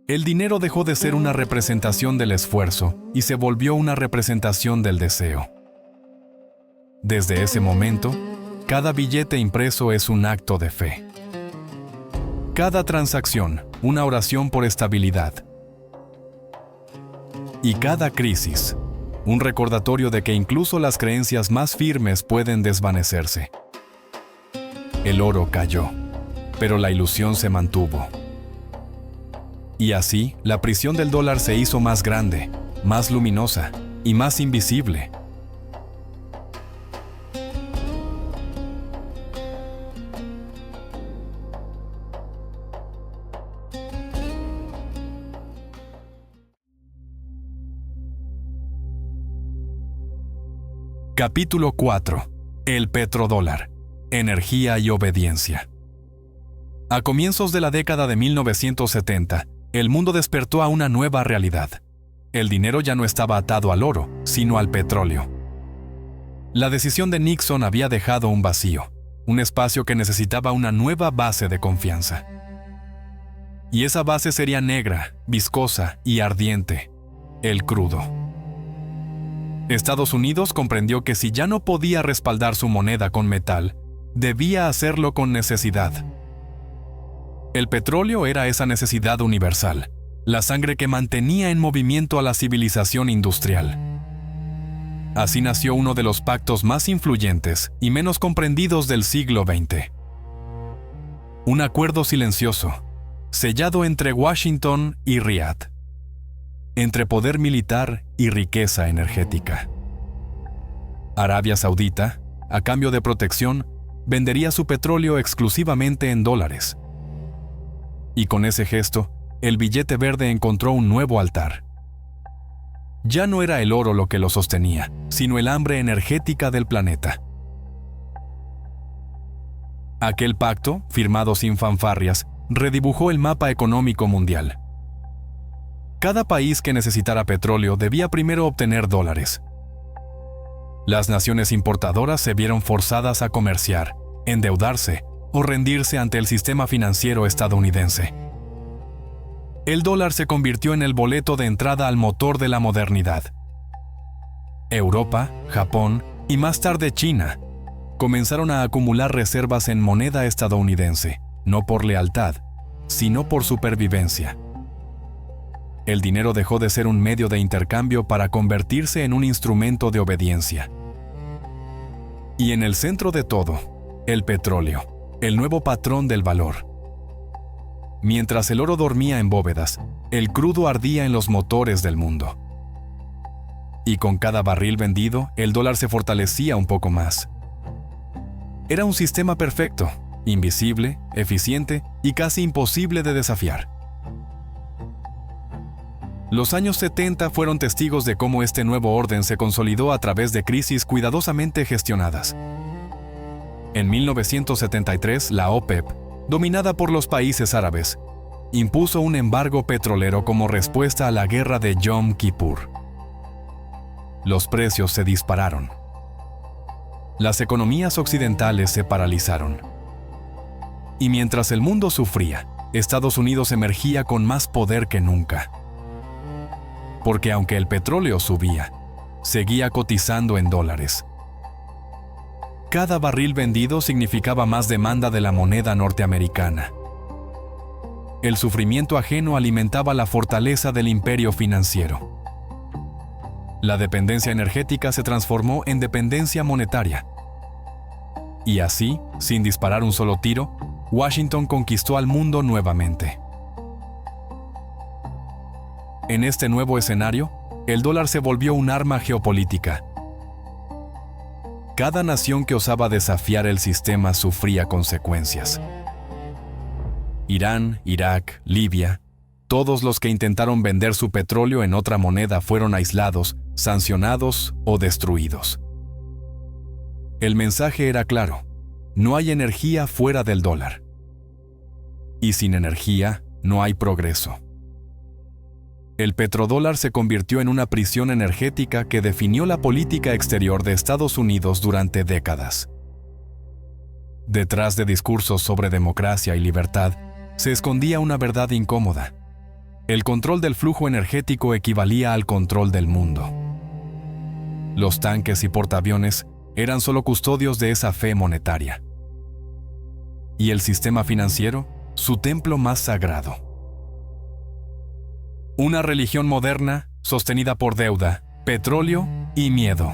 El dinero dejó de ser una representación del esfuerzo y se volvió una representación del deseo. Desde ese momento, cada billete impreso es un acto de fe. Cada transacción, una oración por estabilidad. Y cada crisis, un recordatorio de que incluso las creencias más firmes pueden desvanecerse. El oro cayó, pero la ilusión se mantuvo. Y así, la prisión del dólar se hizo más grande, más luminosa y más invisible. Capítulo 4. El petrodólar. Energía y obediencia. A comienzos de la década de 1970, el mundo despertó a una nueva realidad. El dinero ya no estaba atado al oro, sino al petróleo. La decisión de Nixon había dejado un vacío, un espacio que necesitaba una nueva base de confianza. Y esa base sería negra, viscosa y ardiente: el crudo. Estados Unidos comprendió que si ya no podía respaldar su moneda con metal, debía hacerlo con necesidad. El petróleo era esa necesidad universal, la sangre que mantenía en movimiento a la civilización industrial. Así nació uno de los pactos más influyentes y menos comprendidos del siglo XX. Un acuerdo silencioso, sellado entre Washington y Riad, entre poder militar y riqueza energética. Arabia Saudita, a cambio de protección, vendería su petróleo exclusivamente en dólares. Y con ese gesto, el billete verde encontró un nuevo altar. Ya no era el oro lo que lo sostenía, sino el hambre energética del planeta. Aquel pacto, firmado sin fanfarrias, redibujó el mapa económico mundial. Cada país que necesitara petróleo debía primero obtener dólares. Las naciones importadoras se vieron forzadas a comerciar, endeudarse o rendirse ante el sistema financiero estadounidense. El dólar se convirtió en el boleto de entrada al motor de la modernidad. Europa, Japón y más tarde China comenzaron a acumular reservas en moneda estadounidense, no por lealtad, sino por supervivencia. El dinero dejó de ser un medio de intercambio para convertirse en un instrumento de obediencia. Y en el centro de todo, el petróleo, el nuevo patrón del valor. Mientras el oro dormía en bóvedas, el crudo ardía en los motores del mundo. Y con cada barril vendido, el dólar se fortalecía un poco más. Era un sistema perfecto, invisible, eficiente y casi imposible de desafiar. Los años 70 fueron testigos de cómo este nuevo orden se consolidó a través de crisis cuidadosamente gestionadas. En 1973, la OPEP, dominada por los países árabes, impuso un embargo petrolero como respuesta a la guerra de Yom Kippur. Los precios se dispararon. Las economías occidentales se paralizaron. Y mientras el mundo sufría, Estados Unidos emergía con más poder que nunca. Porque aunque el petróleo subía, seguía cotizando en dólares, Cada barril vendido significaba más demanda de la moneda norteamericana. El sufrimiento ajeno alimentaba la fortaleza del imperio financiero. La dependencia energética se transformó en dependencia monetaria. Y así, sin disparar un solo tiro, Washington conquistó al mundo nuevamente. En este nuevo escenario, el dólar se volvió un arma geopolítica. Cada nación que osaba desafiar el sistema sufría consecuencias. Irán, Irak, Libia, todos los que intentaron vender su petróleo en otra moneda fueron aislados, sancionados o destruidos. El mensaje era claro: no hay energía fuera del dólar. Y sin energía, no hay progreso. El petrodólar se convirtió en una prisión energética que definió la política exterior de Estados Unidos durante décadas. Detrás de discursos sobre democracia y libertad, se escondía una verdad incómoda. El control del flujo energético equivalía al control del mundo. Los tanques y portaaviones eran solo custodios de esa fe monetaria. Y el sistema financiero, su templo más sagrado. Una religión moderna sostenida por deuda, petróleo y miedo.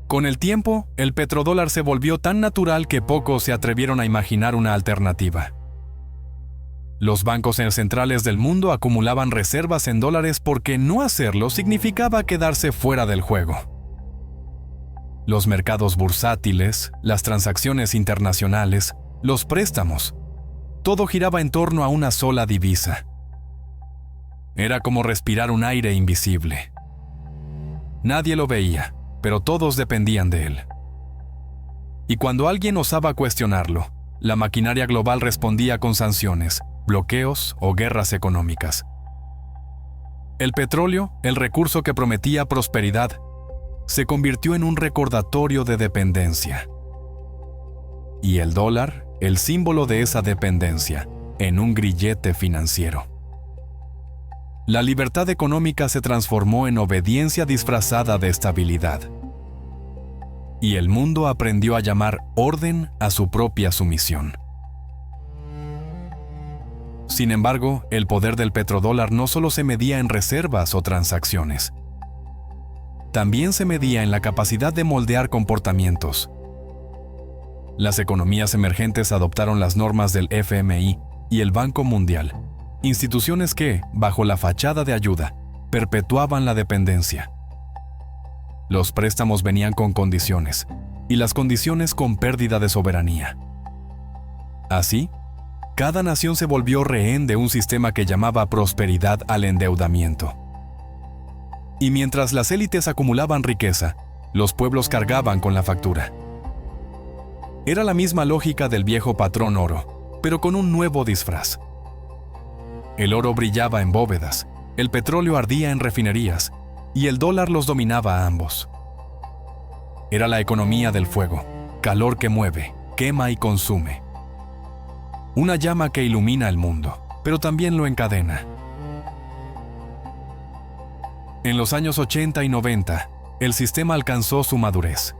Con el tiempo, el petrodólar se volvió tan natural que pocos se atrevieron a imaginar una alternativa. Los bancos centrales del mundo acumulaban reservas en dólares porque no hacerlo significaba quedarse fuera del juego. Los mercados bursátiles, las transacciones internacionales, los préstamos, todo giraba en torno a una sola divisa. Era como respirar un aire invisible. Nadie lo veía, pero todos dependían de él. Y cuando alguien osaba cuestionarlo, la maquinaria global respondía con sanciones, bloqueos o guerras económicas. El petróleo, el recurso que prometía prosperidad, se convirtió en un recordatorio de dependencia. Y el dólar, el símbolo de esa dependencia, en un grillete financiero. La libertad económica se transformó en obediencia disfrazada de estabilidad. Y el mundo aprendió a llamar orden a su propia sumisión. Sin embargo, el poder del petrodólar no solo se medía en reservas o transacciones. También se medía en la capacidad de moldear comportamientos. Las economías emergentes adoptaron las normas del FMI y el Banco Mundial, instituciones que, bajo la fachada de ayuda, perpetuaban la dependencia. Los préstamos venían con condiciones, y las condiciones con pérdida de soberanía. Así, cada nación se volvió rehén de un sistema que llamaba prosperidad al endeudamiento. Y mientras las élites acumulaban riqueza, los pueblos cargaban con la factura. Era la misma lógica del viejo patrón oro, pero con un nuevo disfraz. El oro brillaba en bóvedas, el petróleo ardía en refinerías, y el dólar los dominaba a ambos. Era la economía del fuego, calor que mueve, quema y consume. Una llama que ilumina el mundo, pero también lo encadena. En los años 80 y 90, el sistema alcanzó su madurez.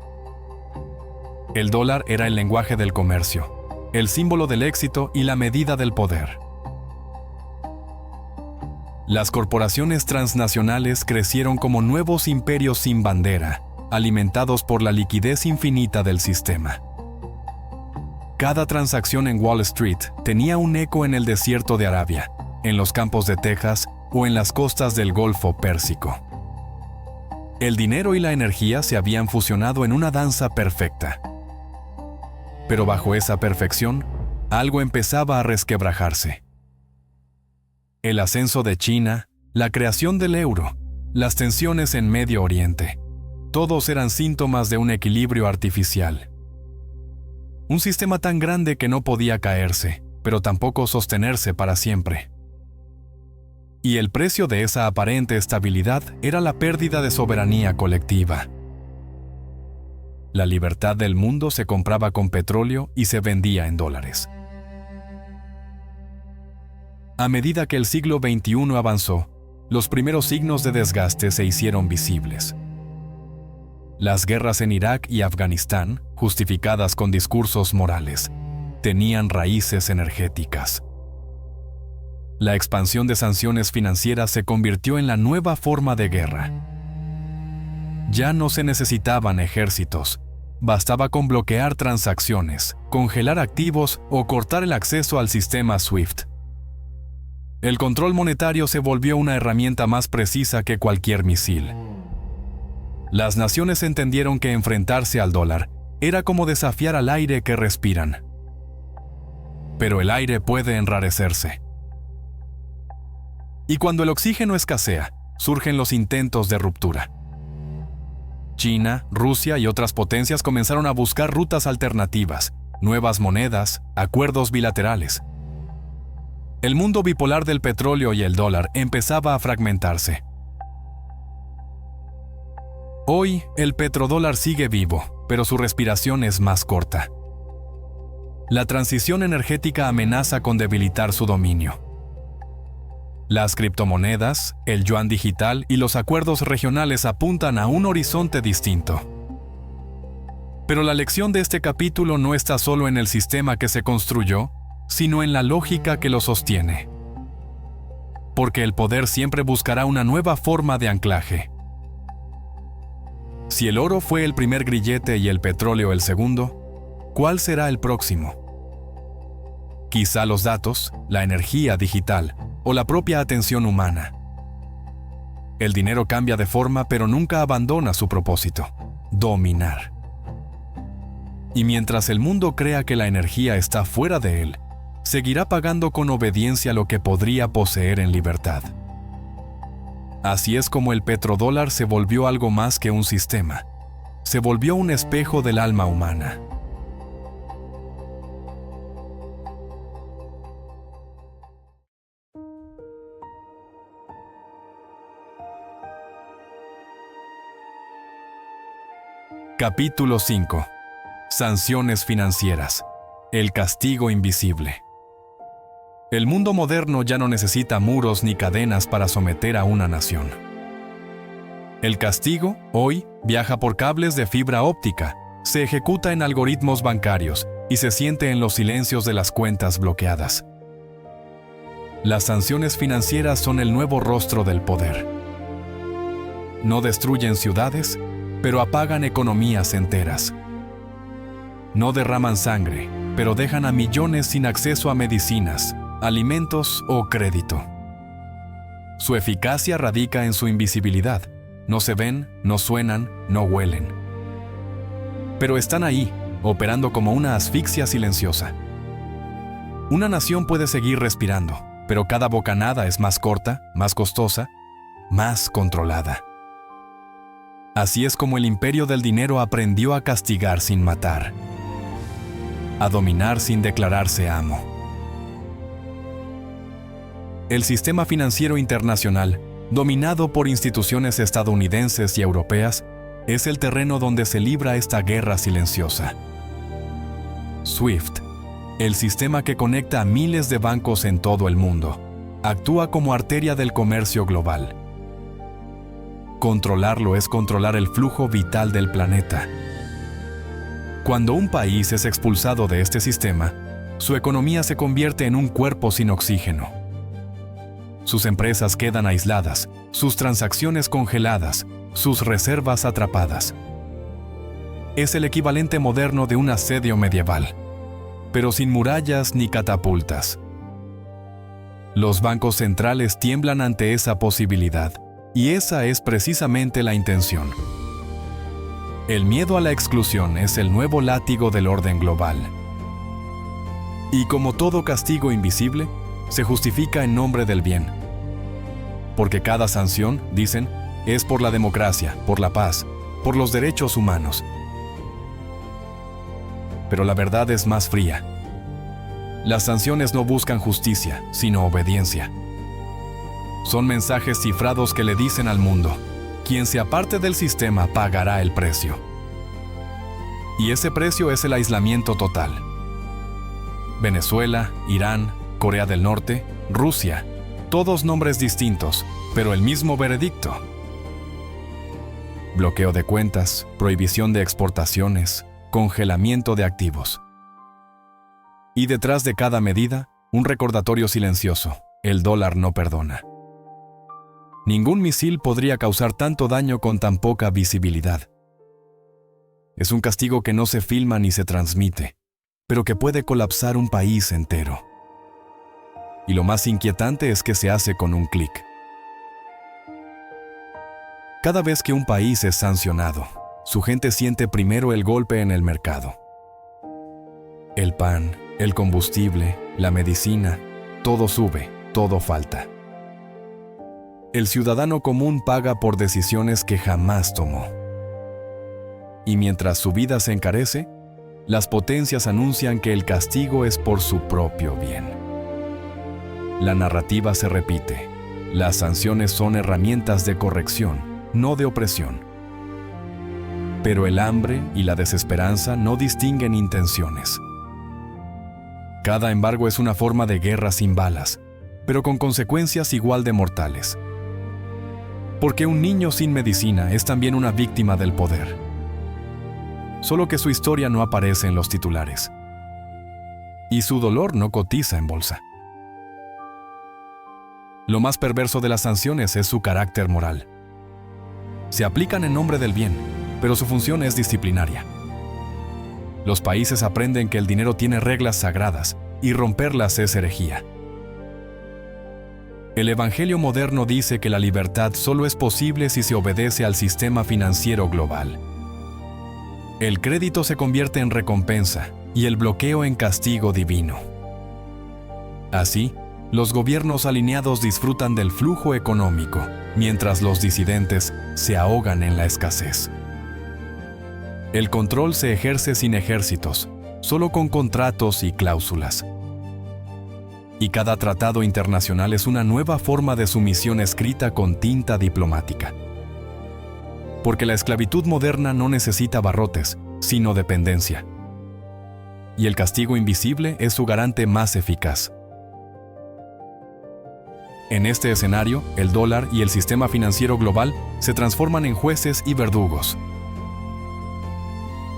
El dólar era el lenguaje del comercio, el símbolo del éxito y la medida del poder. Las corporaciones transnacionales crecieron como nuevos imperios sin bandera, alimentados por la liquidez infinita del sistema. Cada transacción en Wall Street tenía un eco en el desierto de Arabia, en los campos de Texas o en las costas del Golfo Pérsico. El dinero y la energía se habían fusionado en una danza perfecta. Pero bajo esa perfección, algo empezaba a resquebrajarse. El ascenso de China, la creación del euro, las tensiones en Medio Oriente, todos eran síntomas de un equilibrio artificial. Un sistema tan grande que no podía caerse, pero tampoco sostenerse para siempre. Y el precio de esa aparente estabilidad era la pérdida de soberanía colectiva. La libertad del mundo se compraba con petróleo y se vendía en dólares. A medida que el siglo XXI avanzó, los primeros signos de desgaste se hicieron visibles. Las guerras en Irak y Afganistán, justificadas con discursos morales, tenían raíces energéticas. La expansión de sanciones financieras se convirtió en la nueva forma de guerra. Ya no se necesitaban ejércitos, bastaba con bloquear transacciones, congelar activos o cortar el acceso al sistema SWIFT. El control monetario se volvió una herramienta más precisa que cualquier misil. Las naciones entendieron que enfrentarse al dólar era como desafiar al aire que respiran. Pero el aire puede enrarecerse. Y cuando el oxígeno escasea, surgen los intentos de ruptura. China, Rusia y otras potencias comenzaron a buscar rutas alternativas, nuevas monedas, acuerdos bilaterales. El mundo bipolar del petróleo y el dólar empezaba a fragmentarse. Hoy, el petrodólar sigue vivo, pero su respiración es más corta. La transición energética amenaza con debilitar su dominio. Las criptomonedas, el yuan digital y los acuerdos regionales apuntan a un horizonte distinto. Pero la lección de este capítulo no está solo en el sistema que se construyó, sino en la lógica que lo sostiene. Porque el poder siempre buscará una nueva forma de anclaje. Si el oro fue el primer grillete y el petróleo el segundo, ¿cuál será el próximo? Quizá los datos, la energía digital o la propia atención humana. El dinero cambia de forma, pero nunca abandona su propósito: dominar. Y mientras el mundo crea que la energía está fuera de él, seguirá pagando con obediencia lo que podría poseer en libertad. Así es como el petrodólar se volvió algo más que un sistema. Se volvió un espejo del alma humana. Capítulo 5. Sanciones financieras. El castigo invisible. El mundo moderno ya no necesita muros ni cadenas para someter a una nación. El castigo, hoy, viaja por cables de fibra óptica, se ejecuta en algoritmos bancarios y se siente en los silencios de las cuentas bloqueadas. Las sanciones financieras son el nuevo rostro del poder. No destruyen ciudades, pero apagan economías enteras. No derraman sangre, pero dejan a millones sin acceso a medicinas, alimentos o crédito. Su eficacia radica en su invisibilidad. No se ven, no suenan, no huelen. Pero están ahí, operando como una asfixia silenciosa. Una nación puede seguir respirando, pero cada bocanada es más corta, más costosa, más controlada. Así es como el imperio del dinero aprendió a castigar sin matar, a dominar sin declararse amo. El sistema financiero internacional, dominado por instituciones estadounidenses y europeas, es el terreno donde se libra esta guerra silenciosa. SWIFT, el sistema que conecta a miles de bancos en todo el mundo, actúa como arteria del comercio global. Controlarlo es controlar el flujo vital del planeta. Cuando un país es expulsado de este sistema, su economía se convierte en un cuerpo sin oxígeno. Sus empresas quedan aisladas, sus transacciones congeladas, sus reservas atrapadas. Es el equivalente moderno de un asedio medieval, pero sin murallas ni catapultas. Los bancos centrales tiemblan ante esa posibilidad. Y esa es precisamente la intención. El miedo a la exclusión es el nuevo látigo del orden global. Y como todo castigo invisible, se justifica en nombre del bien. Porque cada sanción, dicen, es por la democracia, por la paz, por los derechos humanos. Pero la verdad es más fría. Las sanciones no buscan justicia, sino obediencia. Son mensajes cifrados que le dicen al mundo: quien se aparte del sistema pagará el precio. Y ese precio es el aislamiento total. Venezuela, Irán, Corea del Norte, Rusia, todos nombres distintos, pero el mismo veredicto. bloqueo de cuentas, prohibición de exportaciones, congelamiento de activos. Y detrás de cada medida, un recordatorio silencioso: el dólar no perdona. Ningún misil podría causar tanto daño con tan poca visibilidad. Es un castigo que no se filma ni se transmite, pero que puede colapsar un país entero. Y lo más inquietante es que se hace con un clic. Cada vez que un país es sancionado, su gente siente primero el golpe en el mercado. El pan, el combustible, la medicina, todo sube, todo falta. El ciudadano común paga por decisiones que jamás tomó. Y mientras su vida se encarece, las potencias anuncian que el castigo es por su propio bien. La narrativa se repite. Las sanciones son herramientas de corrección, no de opresión. Pero el hambre y la desesperanza no distinguen intenciones. Cada embargo es una forma de guerra sin balas, pero con consecuencias igual de mortales. Porque un niño sin medicina es también una víctima del poder. Solo que su historia no aparece en los titulares. Y su dolor no cotiza en bolsa. Lo más perverso de las sanciones es su carácter moral. Se aplican en nombre del bien, pero su función es disciplinaria. Los países aprenden que el dinero tiene reglas sagradas y romperlas es herejía. El Evangelio moderno dice que la libertad solo es posible si se obedece al sistema financiero global. El crédito se convierte en recompensa y el bloqueo en castigo divino. Así, los gobiernos alineados disfrutan del flujo económico, mientras los disidentes se ahogan en la escasez. El control se ejerce sin ejércitos, solo con contratos y cláusulas. Y cada tratado internacional es una nueva forma de sumisión escrita con tinta diplomática. Porque la esclavitud moderna no necesita barrotes, sino dependencia. Y el castigo invisible es su garante más eficaz. En este escenario, el dólar y el sistema financiero global se transforman en jueces y verdugos.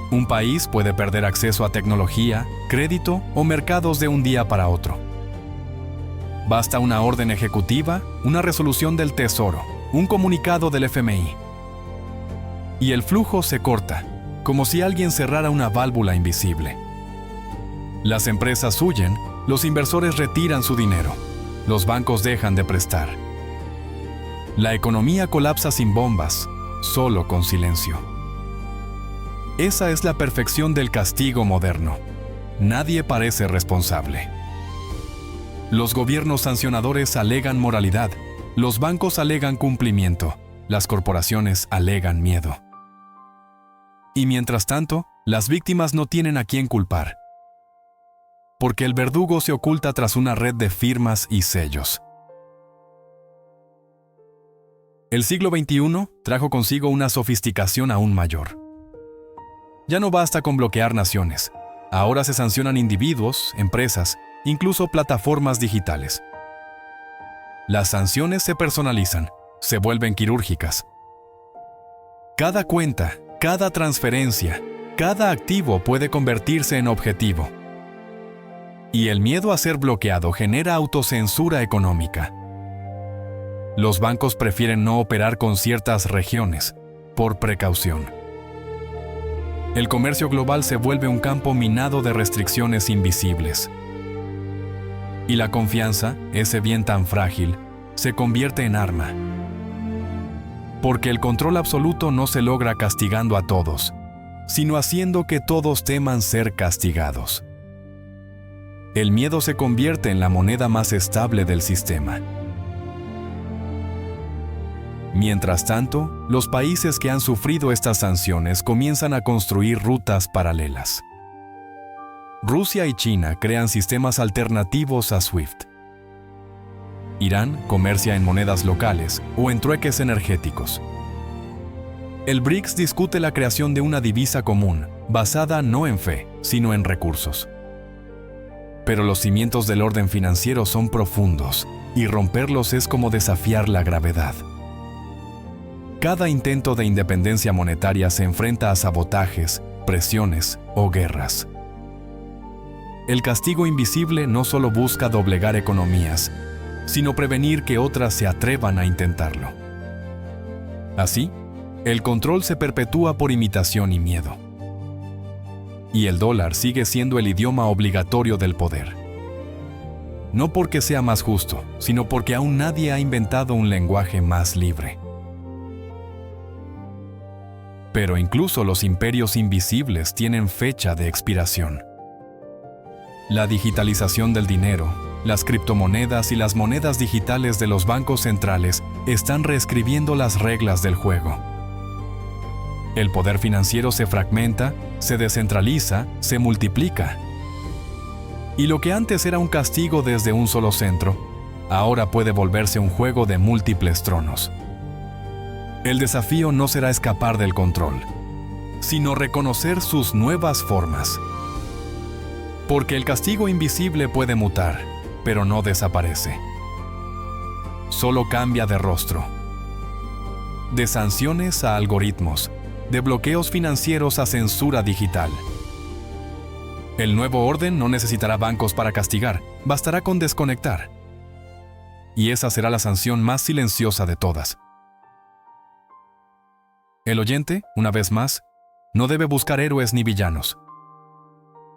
Un país puede perder acceso a tecnología, crédito o mercados de un día para otro. Basta una orden ejecutiva, una resolución del Tesoro, un comunicado del FMI. Y el flujo se corta, como si alguien cerrara una válvula invisible. Las empresas huyen, los inversores retiran su dinero, los bancos dejan de prestar. La economía colapsa sin bombas, solo con silencio. Esa es la perfección del castigo moderno. Nadie parece responsable. Los gobiernos sancionadores alegan moralidad, los bancos alegan cumplimiento, las corporaciones alegan miedo. Y mientras tanto, las víctimas no tienen a quién culpar. Porque el verdugo se oculta tras una red de firmas y sellos. El siglo XXI trajo consigo una sofisticación aún mayor. Ya no basta con bloquear naciones. Ahora se sancionan individuos, empresas, incluso plataformas digitales. Las sanciones se personalizan, se vuelven quirúrgicas. Cada cuenta, cada transferencia, cada activo puede convertirse en objetivo. Y el miedo a ser bloqueado genera autocensura económica. Los bancos prefieren no operar con ciertas regiones, por precaución. El comercio global se vuelve un campo minado de restricciones invisibles. Y la confianza, ese bien tan frágil, se convierte en arma. Porque el control absoluto no se logra castigando a todos, sino haciendo que todos teman ser castigados. El miedo se convierte en la moneda más estable del sistema. Mientras tanto, los países que han sufrido estas sanciones comienzan a construir rutas paralelas. Rusia y China crean sistemas alternativos a SWIFT. Irán comercia en monedas locales o en trueques energéticos. El BRICS discute la creación de una divisa común, basada no en fe, sino en recursos. Pero los cimientos del orden financiero son profundos, y romperlos es como desafiar la gravedad. Cada intento de independencia monetaria se enfrenta a sabotajes, presiones o guerras. El castigo invisible no solo busca doblegar economías, sino prevenir que otras se atrevan a intentarlo. Así, el control se perpetúa por imitación y miedo. Y el dólar sigue siendo el idioma obligatorio del poder. No porque sea más justo, sino porque aún nadie ha inventado un lenguaje más libre. Pero incluso los imperios invisibles tienen fecha de expiración. La digitalización del dinero, las criptomonedas y las monedas digitales de los bancos centrales están reescribiendo las reglas del juego. El poder financiero se fragmenta, se descentraliza, se multiplica. Y lo que antes era un castigo desde un solo centro, ahora puede volverse un juego de múltiples tronos. El desafío no será escapar del control, sino reconocer sus nuevas formas. Porque el castigo invisible puede mutar, pero no desaparece. Solo cambia de rostro. De sanciones a algoritmos, de bloqueos financieros a censura digital. El nuevo orden no necesitará bancos para castigar, bastará con desconectar. Y esa será la sanción más silenciosa de todas. El oyente, una vez más, no debe buscar héroes ni villanos.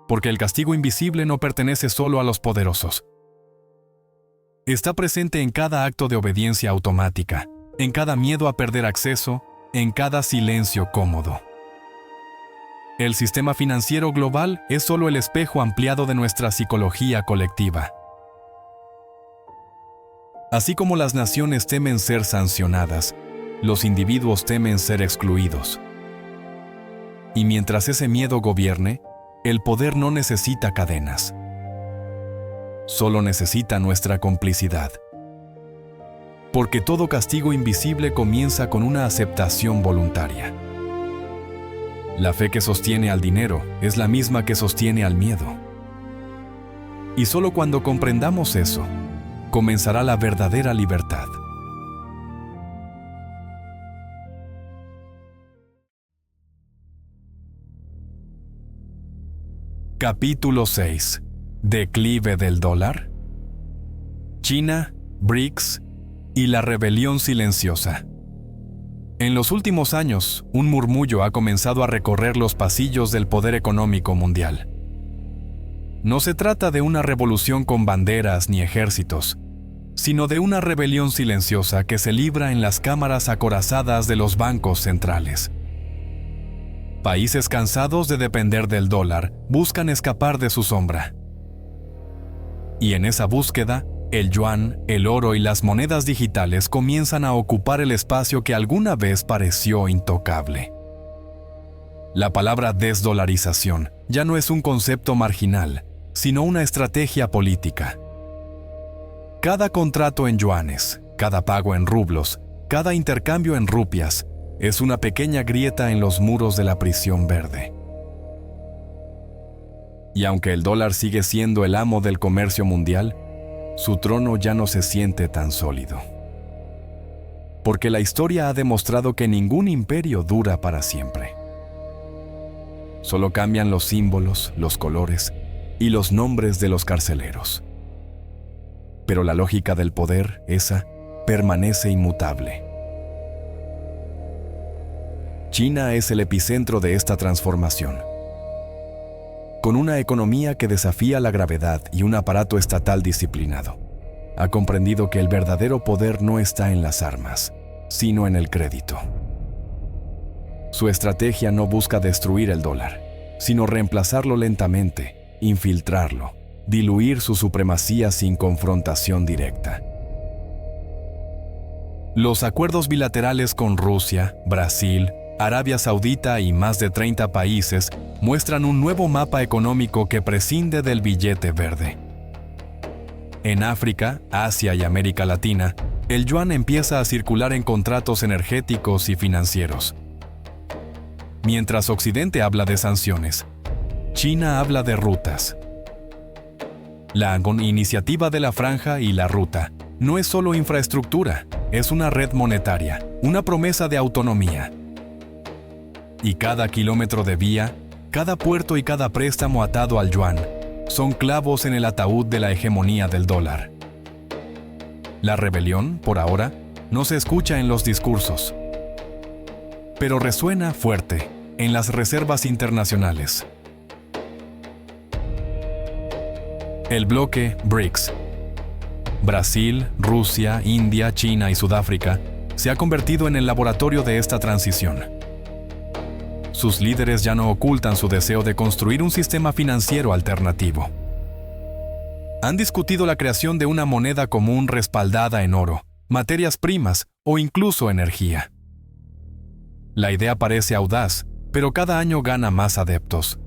Porque el castigo invisible no pertenece solo a los poderosos. Está presente en cada acto de obediencia automática, en cada miedo a perder acceso, en cada silencio cómodo. El sistema financiero global es solo el espejo ampliado de nuestra psicología colectiva. Así como las naciones temen ser sancionadas, los individuos temen ser excluidos. Y mientras ese miedo gobierne, el poder no necesita cadenas. Solo necesita nuestra complicidad. Porque todo castigo invisible comienza con una aceptación voluntaria. La fe que sostiene al dinero es la misma que sostiene al miedo. Y solo cuando comprendamos eso, comenzará la verdadera libertad. Capítulo 6. Declive del dólar. China, BRICS y la rebelión silenciosa. En los últimos años, un murmullo ha comenzado a recorrer los pasillos del poder económico mundial. No se trata de una revolución con banderas ni ejércitos, sino de una rebelión silenciosa que se libra en las cámaras acorazadas de los bancos centrales. Países cansados de depender del dólar buscan escapar de su sombra. Y en esa búsqueda, el yuan, el oro y las monedas digitales comienzan a ocupar el espacio que alguna vez pareció intocable. La palabra desdolarización ya no es un concepto marginal, sino una estrategia política. Cada contrato en yuanes, cada pago en rublos, cada intercambio en rupias, es una pequeña grieta en los muros de la prisión verde. Y aunque el dólar sigue siendo el amo del comercio mundial, su trono ya no se siente tan sólido. Porque la historia ha demostrado que ningún imperio dura para siempre. Solo cambian los símbolos, los colores y los nombres de los carceleros. Pero la lógica del poder, esa, permanece inmutable. China es el epicentro de esta transformación. Con una economía que desafía la gravedad y un aparato estatal disciplinado, ha comprendido que el verdadero poder no está en las armas, sino en el crédito. Su estrategia no busca destruir el dólar, sino reemplazarlo lentamente, infiltrarlo, diluir su supremacía sin confrontación directa. Los acuerdos bilaterales con Rusia, Brasil, Arabia Saudita y más de 30 países muestran un nuevo mapa económico que prescinde del billete verde. En África, Asia y América Latina, el yuan empieza a circular en contratos energéticos y financieros. Mientras Occidente habla de sanciones, China habla de rutas. La iniciativa de la Franja y la Ruta no es solo infraestructura, es una red monetaria, una promesa de autonomía. Y cada kilómetro de vía, cada puerto y cada préstamo atado al yuan son clavos en el ataúd de la hegemonía del dólar. La rebelión, por ahora, no se escucha en los discursos, pero resuena fuerte en las reservas internacionales. El bloque BRICS, Brasil, Rusia, India, China y Sudáfrica, se ha convertido en el laboratorio de esta transición. Sus líderes ya no ocultan su deseo de construir un sistema financiero alternativo. Han discutido la creación de una moneda común respaldada en oro, materias primas o incluso energía. La idea parece audaz, pero cada año gana más adeptos.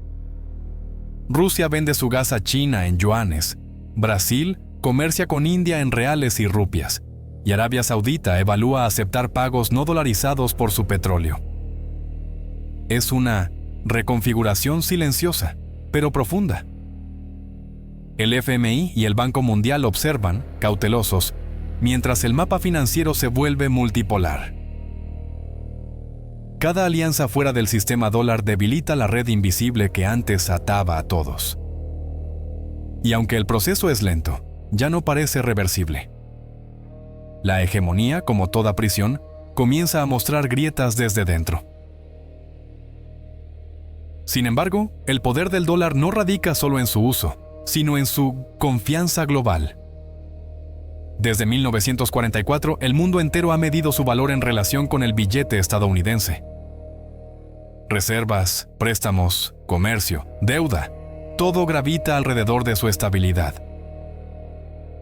Rusia vende su gas a China en yuanes, Brasil comercia con India en reales y rupias, y Arabia Saudita evalúa aceptar pagos no dolarizados por su petróleo. Es una reconfiguración silenciosa, pero profunda. El FMI y el Banco Mundial observan, cautelosos, mientras el mapa financiero se vuelve multipolar. Cada alianza fuera del sistema dólar debilita la red invisible que antes ataba a todos. Y aunque el proceso es lento, ya no parece reversible. La hegemonía, como toda prisión, comienza a mostrar grietas desde dentro. Sin embargo, el poder del dólar no radica solo en su uso, sino en su confianza global. Desde 1944, el mundo entero ha medido su valor en relación con el billete estadounidense. Reservas, préstamos, comercio, deuda, todo gravita alrededor de su estabilidad.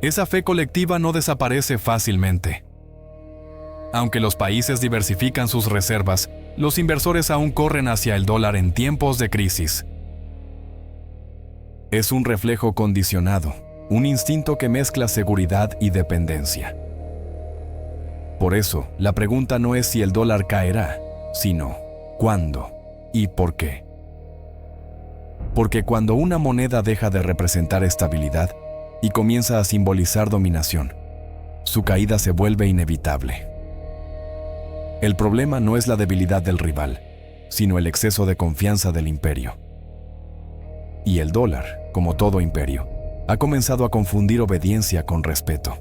Esa fe colectiva no desaparece fácilmente. Aunque los países diversifican sus reservas, los inversores aún corren hacia el dólar en tiempos de crisis. Es un reflejo condicionado, un instinto que mezcla seguridad y dependencia. Por eso, la pregunta no es si el dólar caerá, sino ¿cuándo y por qué? Porque cuando una moneda deja de representar estabilidad y comienza a simbolizar dominación, su caída se vuelve inevitable. El problema no es la debilidad del rival, sino el exceso de confianza del imperio. Y el dólar, como todo imperio, ha comenzado a confundir obediencia con respeto.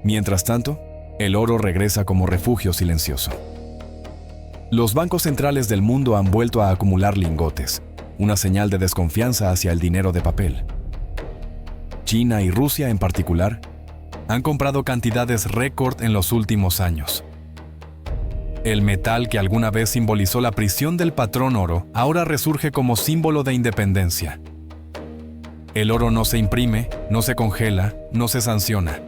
Mientras tanto, el oro regresa como refugio silencioso. Los bancos centrales del mundo han vuelto a acumular lingotes, una señal de desconfianza hacia el dinero de papel. China y Rusia en particular han comprado cantidades récord en los últimos años. El metal que alguna vez simbolizó la prisión del patrón oro ahora resurge como símbolo de independencia. El oro no se imprime, no se congela, no se sanciona.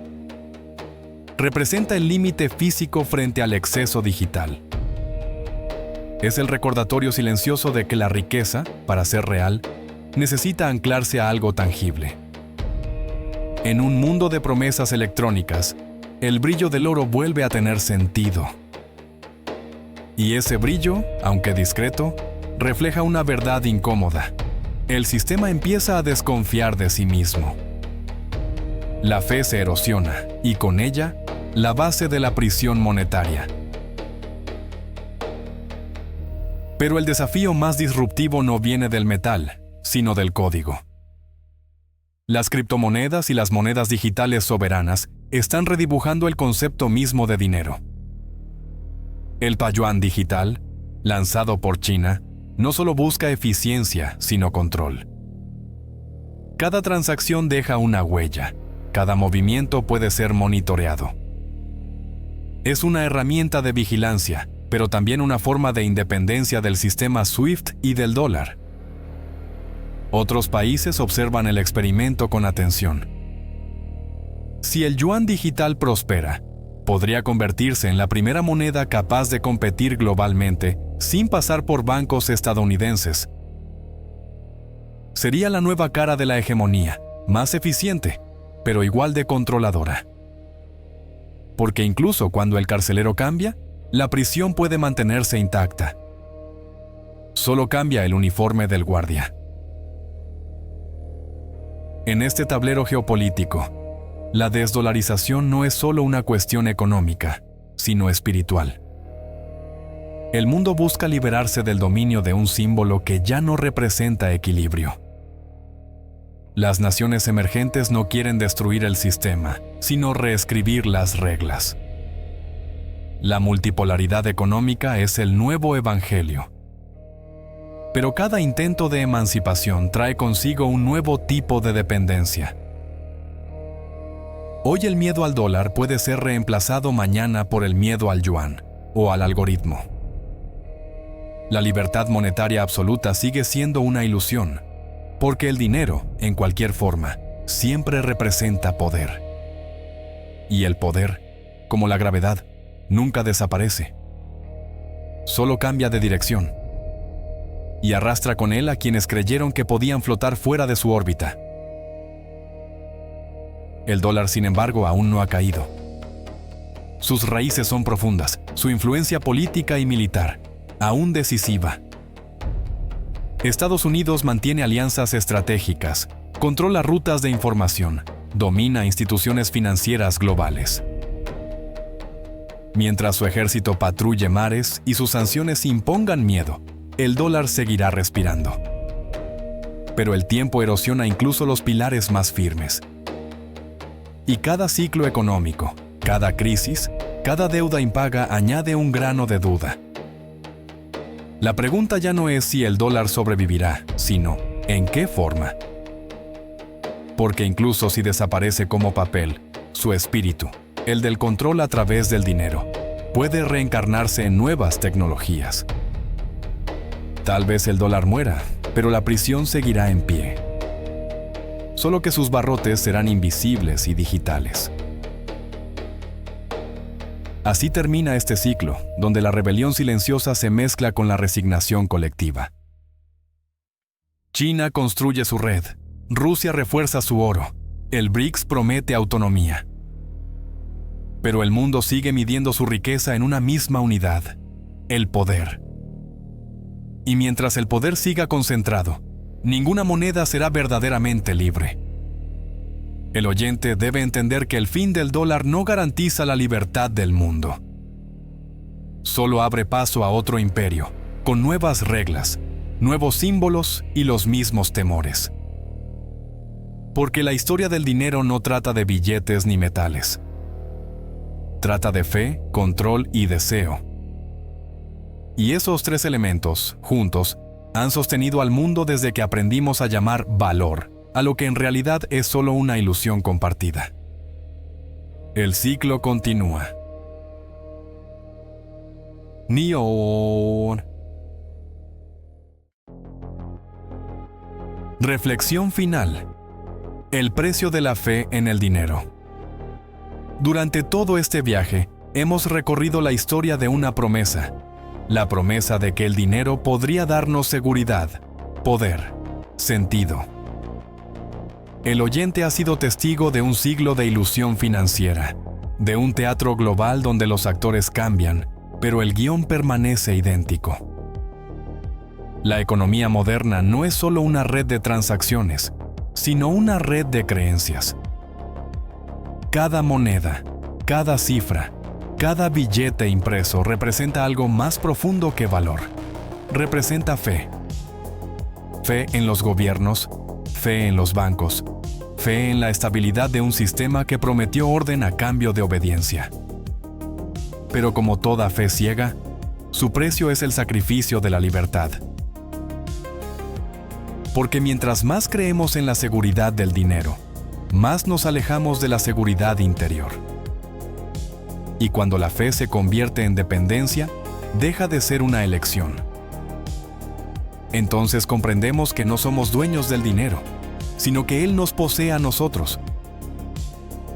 Representa el límite físico frente al exceso digital. Es el recordatorio silencioso de que la riqueza, para ser real, necesita anclarse a algo tangible. En un mundo de promesas electrónicas, el brillo del oro vuelve a tener sentido. Y ese brillo, aunque discreto, refleja una verdad incómoda. El sistema empieza a desconfiar de sí mismo. La fe se erosiona, y con ella, la base de la prisión monetaria. Pero el desafío más disruptivo no viene del metal, sino del código. Las criptomonedas y las monedas digitales soberanas están redibujando el concepto mismo de dinero. El Payuan digital, lanzado por China, no solo busca eficiencia, sino control. Cada transacción deja una huella, cada movimiento puede ser monitoreado. Es una herramienta de vigilancia, pero también una forma de independencia del sistema SWIFT y del dólar. Otros países observan el experimento con atención. Si el yuan digital prospera, podría convertirse en la primera moneda capaz de competir globalmente sin pasar por bancos estadounidenses. Sería la nueva cara de la hegemonía, más eficiente, pero igual de controladora. Porque incluso cuando el carcelero cambia, la prisión puede mantenerse intacta. Solo cambia el uniforme del guardia. En este tablero geopolítico, La desdolarización no es solo una cuestión económica, sino espiritual. El mundo busca liberarse del dominio de un símbolo que ya no representa equilibrio. Las naciones emergentes no quieren destruir el sistema, sino reescribir las reglas. La multipolaridad económica es el nuevo evangelio. Pero cada intento de emancipación trae consigo un nuevo tipo de dependencia. Hoy el miedo al dólar puede ser reemplazado mañana por el miedo al yuan o al algoritmo. La libertad monetaria absoluta sigue siendo una ilusión, porque el dinero, en cualquier forma, siempre representa poder. Y el poder, como la gravedad, nunca desaparece. Solo cambia de dirección. Y arrastra con él a quienes creyeron que podían flotar fuera de su órbita. El dólar, sin embargo, aún no ha caído. Sus raíces son profundas, su influencia política y militar, aún decisiva. Estados Unidos mantiene alianzas estratégicas, controla rutas de información, domina instituciones financieras globales. Mientras su ejército patrulle mares y sus sanciones impongan miedo, el dólar seguirá respirando. Pero el tiempo erosiona incluso los pilares más firmes. Y cada ciclo económico, cada crisis, cada deuda impaga añade un grano de duda. La pregunta ya no es si el dólar sobrevivirá, sino ¿en qué forma? Porque incluso si desaparece como papel, su espíritu, el del control a través del dinero, puede reencarnarse en nuevas tecnologías. Tal vez el dólar muera, pero la prisión seguirá en pie. Solo que sus barrotes serán invisibles y digitales. Así termina este ciclo, donde la rebelión silenciosa se mezcla con la resignación colectiva. China construye su red, Rusia refuerza su oro, el BRICS promete autonomía. Pero el mundo sigue midiendo su riqueza en una misma unidad, el poder. Y mientras el poder siga concentrado, ninguna moneda será verdaderamente libre. El oyente debe entender que el fin del dólar no garantiza la libertad del mundo. Solo abre paso a otro imperio, con nuevas reglas, nuevos símbolos y los mismos temores. Porque la historia del dinero no trata de billetes ni metales. Trata de fe, control y deseo. Y esos tres elementos, juntos, han sostenido al mundo desde que aprendimos a llamar valor a lo que en realidad es solo una ilusión compartida. El ciclo continúa. Neon. Reflexión final. El precio de la fe en el dinero. Durante todo este viaje, hemos recorrido la historia de una promesa. La promesa de que el dinero podría darnos seguridad, poder, sentido. El oyente ha sido testigo de un siglo de ilusión financiera, de un teatro global donde los actores cambian, pero el guión permanece idéntico. La economía moderna no es solo una red de transacciones, sino una red de creencias. Cada moneda, cada cifra, cada billete impreso representa algo más profundo que valor. Representa fe. Fe en los gobiernos, fe en los bancos, fe en la estabilidad de un sistema que prometió orden a cambio de obediencia. Pero como toda fe ciega, su precio es el sacrificio de la libertad. Porque mientras más creemos en la seguridad del dinero, más nos alejamos de la seguridad interior. Y cuando la fe se convierte en dependencia, deja de ser una elección. Entonces comprendemos que no somos dueños del dinero, sino que Él nos posee a nosotros.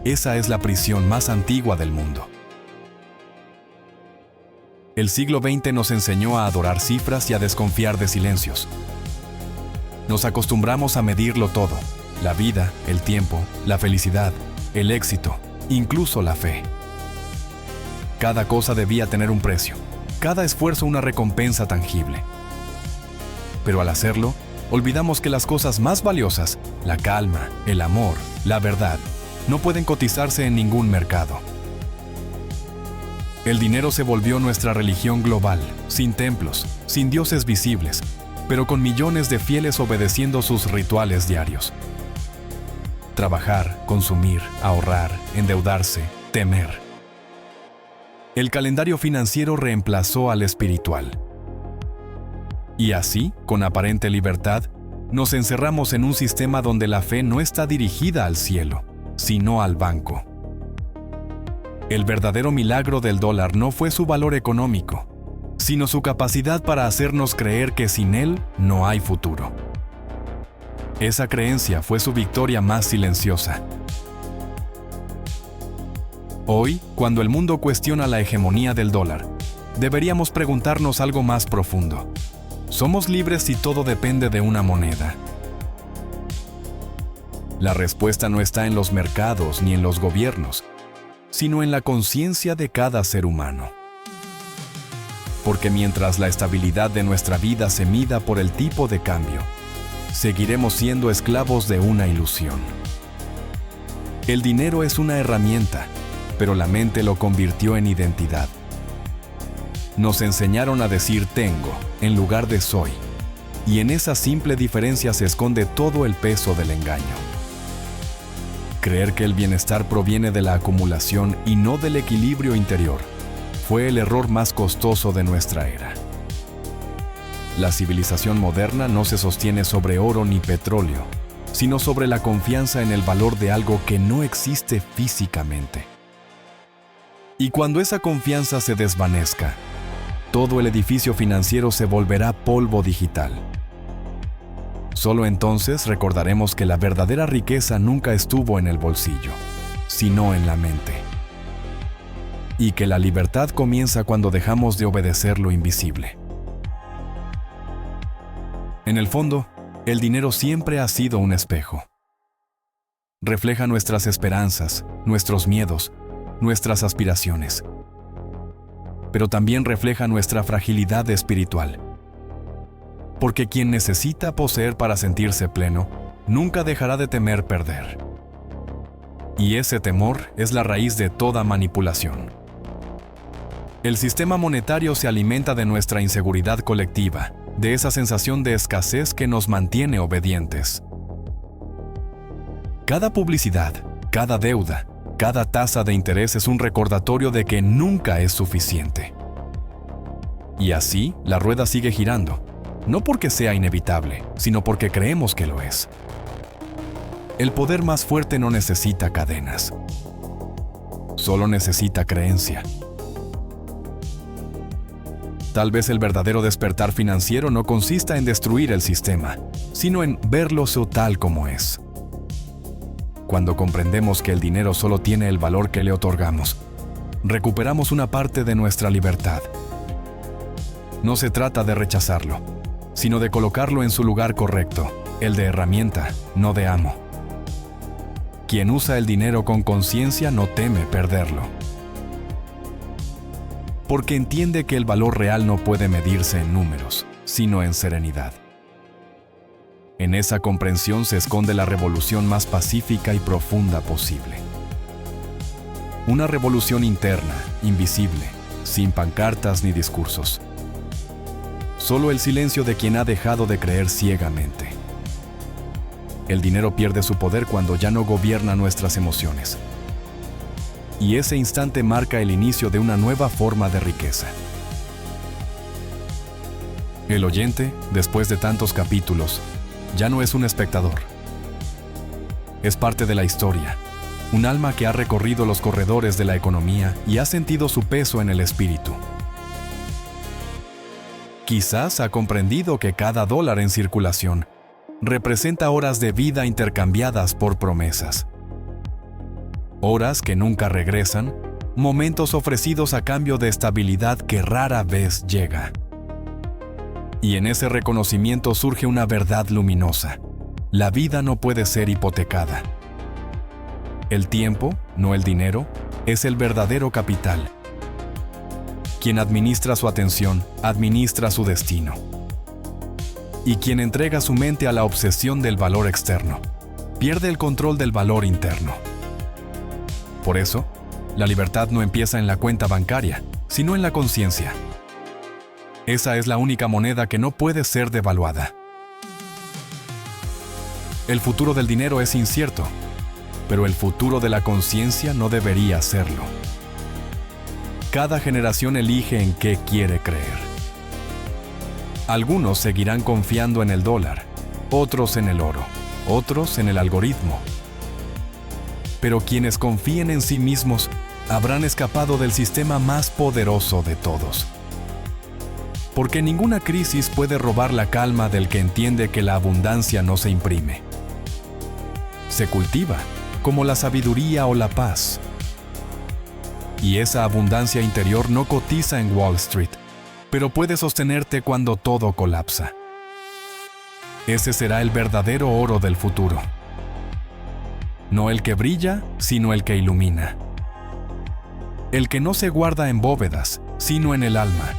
Esa es la prisión más antigua del mundo. El siglo XX nos enseñó a adorar cifras y a desconfiar de silencios. Nos acostumbramos a medirlo todo: la vida, el tiempo, la felicidad, el éxito, incluso la fe. Cada cosa debía tener un precio, cada esfuerzo una recompensa tangible. Pero al hacerlo, olvidamos que las cosas más valiosas, la calma, el amor, la verdad, no pueden cotizarse en ningún mercado. El dinero se volvió nuestra religión global, sin templos, sin dioses visibles, pero con millones de fieles obedeciendo sus rituales diarios. Trabajar, consumir, ahorrar, endeudarse, temer. El calendario financiero reemplazó al espiritual. Y así, con aparente libertad, nos encerramos en un sistema donde la fe no está dirigida al cielo, sino al banco. El verdadero milagro del dólar no fue su valor económico, sino su capacidad para hacernos creer que sin él no hay futuro. Esa creencia fue su victoria más silenciosa. Hoy, cuando el mundo cuestiona la hegemonía del dólar, deberíamos preguntarnos algo más profundo. ¿Somos libres si todo depende de una moneda? La respuesta no está en los mercados ni en los gobiernos, sino en la conciencia de cada ser humano. Porque mientras la estabilidad de nuestra vida se mida por el tipo de cambio, seguiremos siendo esclavos de una ilusión. El dinero es una herramienta, pero la mente lo convirtió en identidad. Nos enseñaron a decir tengo en lugar de soy, y en esa simple diferencia se esconde todo el peso del engaño. Creer que el bienestar proviene de la acumulación y no del equilibrio interior fue el error más costoso de nuestra era. La civilización moderna no se sostiene sobre oro ni petróleo, sino sobre la confianza en el valor de algo que no existe físicamente. Y cuando esa confianza se desvanezca, todo el edificio financiero se volverá polvo digital. Solo entonces recordaremos que la verdadera riqueza nunca estuvo en el bolsillo, sino en la mente. Y que la libertad comienza cuando dejamos de obedecer lo invisible. En el fondo, el dinero siempre ha sido un espejo. Refleja nuestras esperanzas, nuestros miedos, nuestras aspiraciones. Pero también refleja nuestra fragilidad espiritual. Porque quien necesita poseer para sentirse pleno, nunca dejará de temer perder. Y ese temor es la raíz de toda manipulación. El sistema monetario se alimenta de nuestra inseguridad colectiva, de esa sensación de escasez que nos mantiene obedientes. Cada publicidad, cada deuda, cada tasa de interés es un recordatorio de que nunca es suficiente. Y así, la rueda sigue girando. No porque sea inevitable, sino porque creemos que lo es. El poder más fuerte no necesita cadenas. Solo necesita creencia. Tal vez el verdadero despertar financiero no consista en destruir el sistema, sino en verlo tal como es. Cuando comprendemos que el dinero solo tiene el valor que le otorgamos, recuperamos una parte de nuestra libertad. No se trata de rechazarlo, sino de colocarlo en su lugar correcto, el de herramienta, no de amo. Quien usa el dinero con conciencia no teme perderlo. Porque entiende que el valor real no puede medirse en números, sino en serenidad. En esa comprensión se esconde la revolución más pacífica y profunda posible. Una revolución interna, invisible, sin pancartas ni discursos. Solo el silencio de quien ha dejado de creer ciegamente. El dinero pierde su poder cuando ya no gobierna nuestras emociones. Y ese instante marca el inicio de una nueva forma de riqueza. El oyente, después de tantos capítulos, ya no es un espectador. Es parte de la historia, un alma que ha recorrido los corredores de la economía y ha sentido su peso en el espíritu. Quizás ha comprendido que cada dólar en circulación representa horas de vida intercambiadas por promesas. Horas que nunca regresan, momentos ofrecidos a cambio de estabilidad que rara vez llega. Y en ese reconocimiento surge una verdad luminosa. La vida no puede ser hipotecada. El tiempo, no el dinero, es el verdadero capital. Quien administra su atención, administra su destino. Y quien entrega su mente a la obsesión del valor externo, pierde el control del valor interno. Por eso, la libertad no empieza en la cuenta bancaria, sino en la conciencia. Esa es la única moneda que no puede ser devaluada. El futuro del dinero es incierto, pero el futuro de la conciencia no debería serlo. Cada generación elige en qué quiere creer. Algunos seguirán confiando en el dólar, otros en el oro, otros en el algoritmo. Pero quienes confíen en sí mismos habrán escapado del sistema más poderoso de todos. Porque ninguna crisis puede robar la calma del que entiende que la abundancia no se imprime. Se cultiva, como la sabiduría o la paz. Y esa abundancia interior no cotiza en Wall Street, pero puede sostenerte cuando todo colapsa. Ese será el verdadero oro del futuro. No el que brilla, sino el que ilumina. El que no se guarda en bóvedas, sino en el alma.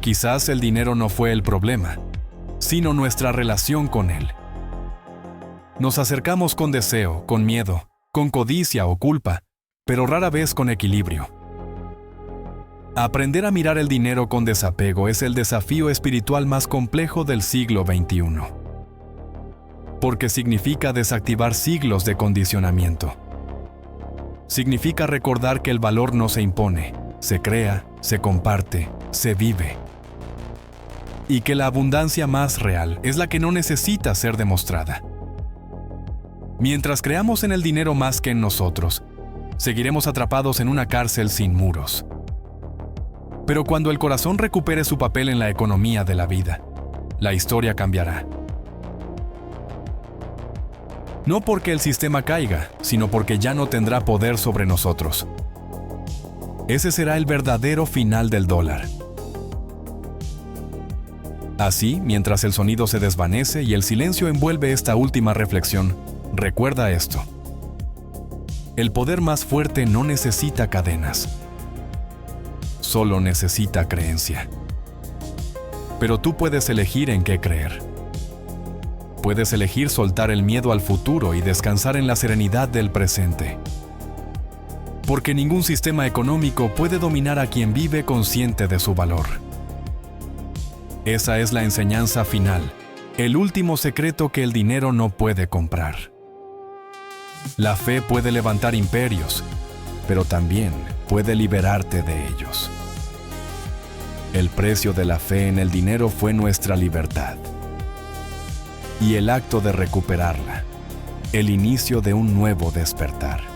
Quizás el dinero no fue el problema, sino nuestra relación con él. Nos acercamos con deseo, con miedo, con codicia o culpa, pero rara vez con equilibrio. Aprender a mirar el dinero con desapego es el desafío espiritual más complejo del siglo XXI. Porque significa desactivar siglos de condicionamiento. Significa recordar que el valor no se impone, se crea, se comparte, se vive. Y que la abundancia más real es la que no necesita ser demostrada. Mientras creamos en el dinero más que en nosotros, seguiremos atrapados en una cárcel sin muros. Pero cuando el corazón recupere su papel en la economía de la vida, la historia cambiará. No porque el sistema caiga, sino porque ya no tendrá poder sobre nosotros. Ese será el verdadero final del dólar. Así, mientras el sonido se desvanece y el silencio envuelve esta última reflexión, recuerda esto. El poder más fuerte no necesita cadenas. Solo necesita creencia. Pero tú puedes elegir en qué creer. Puedes elegir soltar el miedo al futuro y descansar en la serenidad del presente. Porque ningún sistema económico puede dominar a quien vive consciente de su valor. Esa es la enseñanza final, el último secreto que el dinero no puede comprar. La fe puede levantar imperios, pero también puede liberarte de ellos. El precio de la fe en el dinero fue nuestra libertad. Y el acto de recuperarla, el inicio de un nuevo despertar.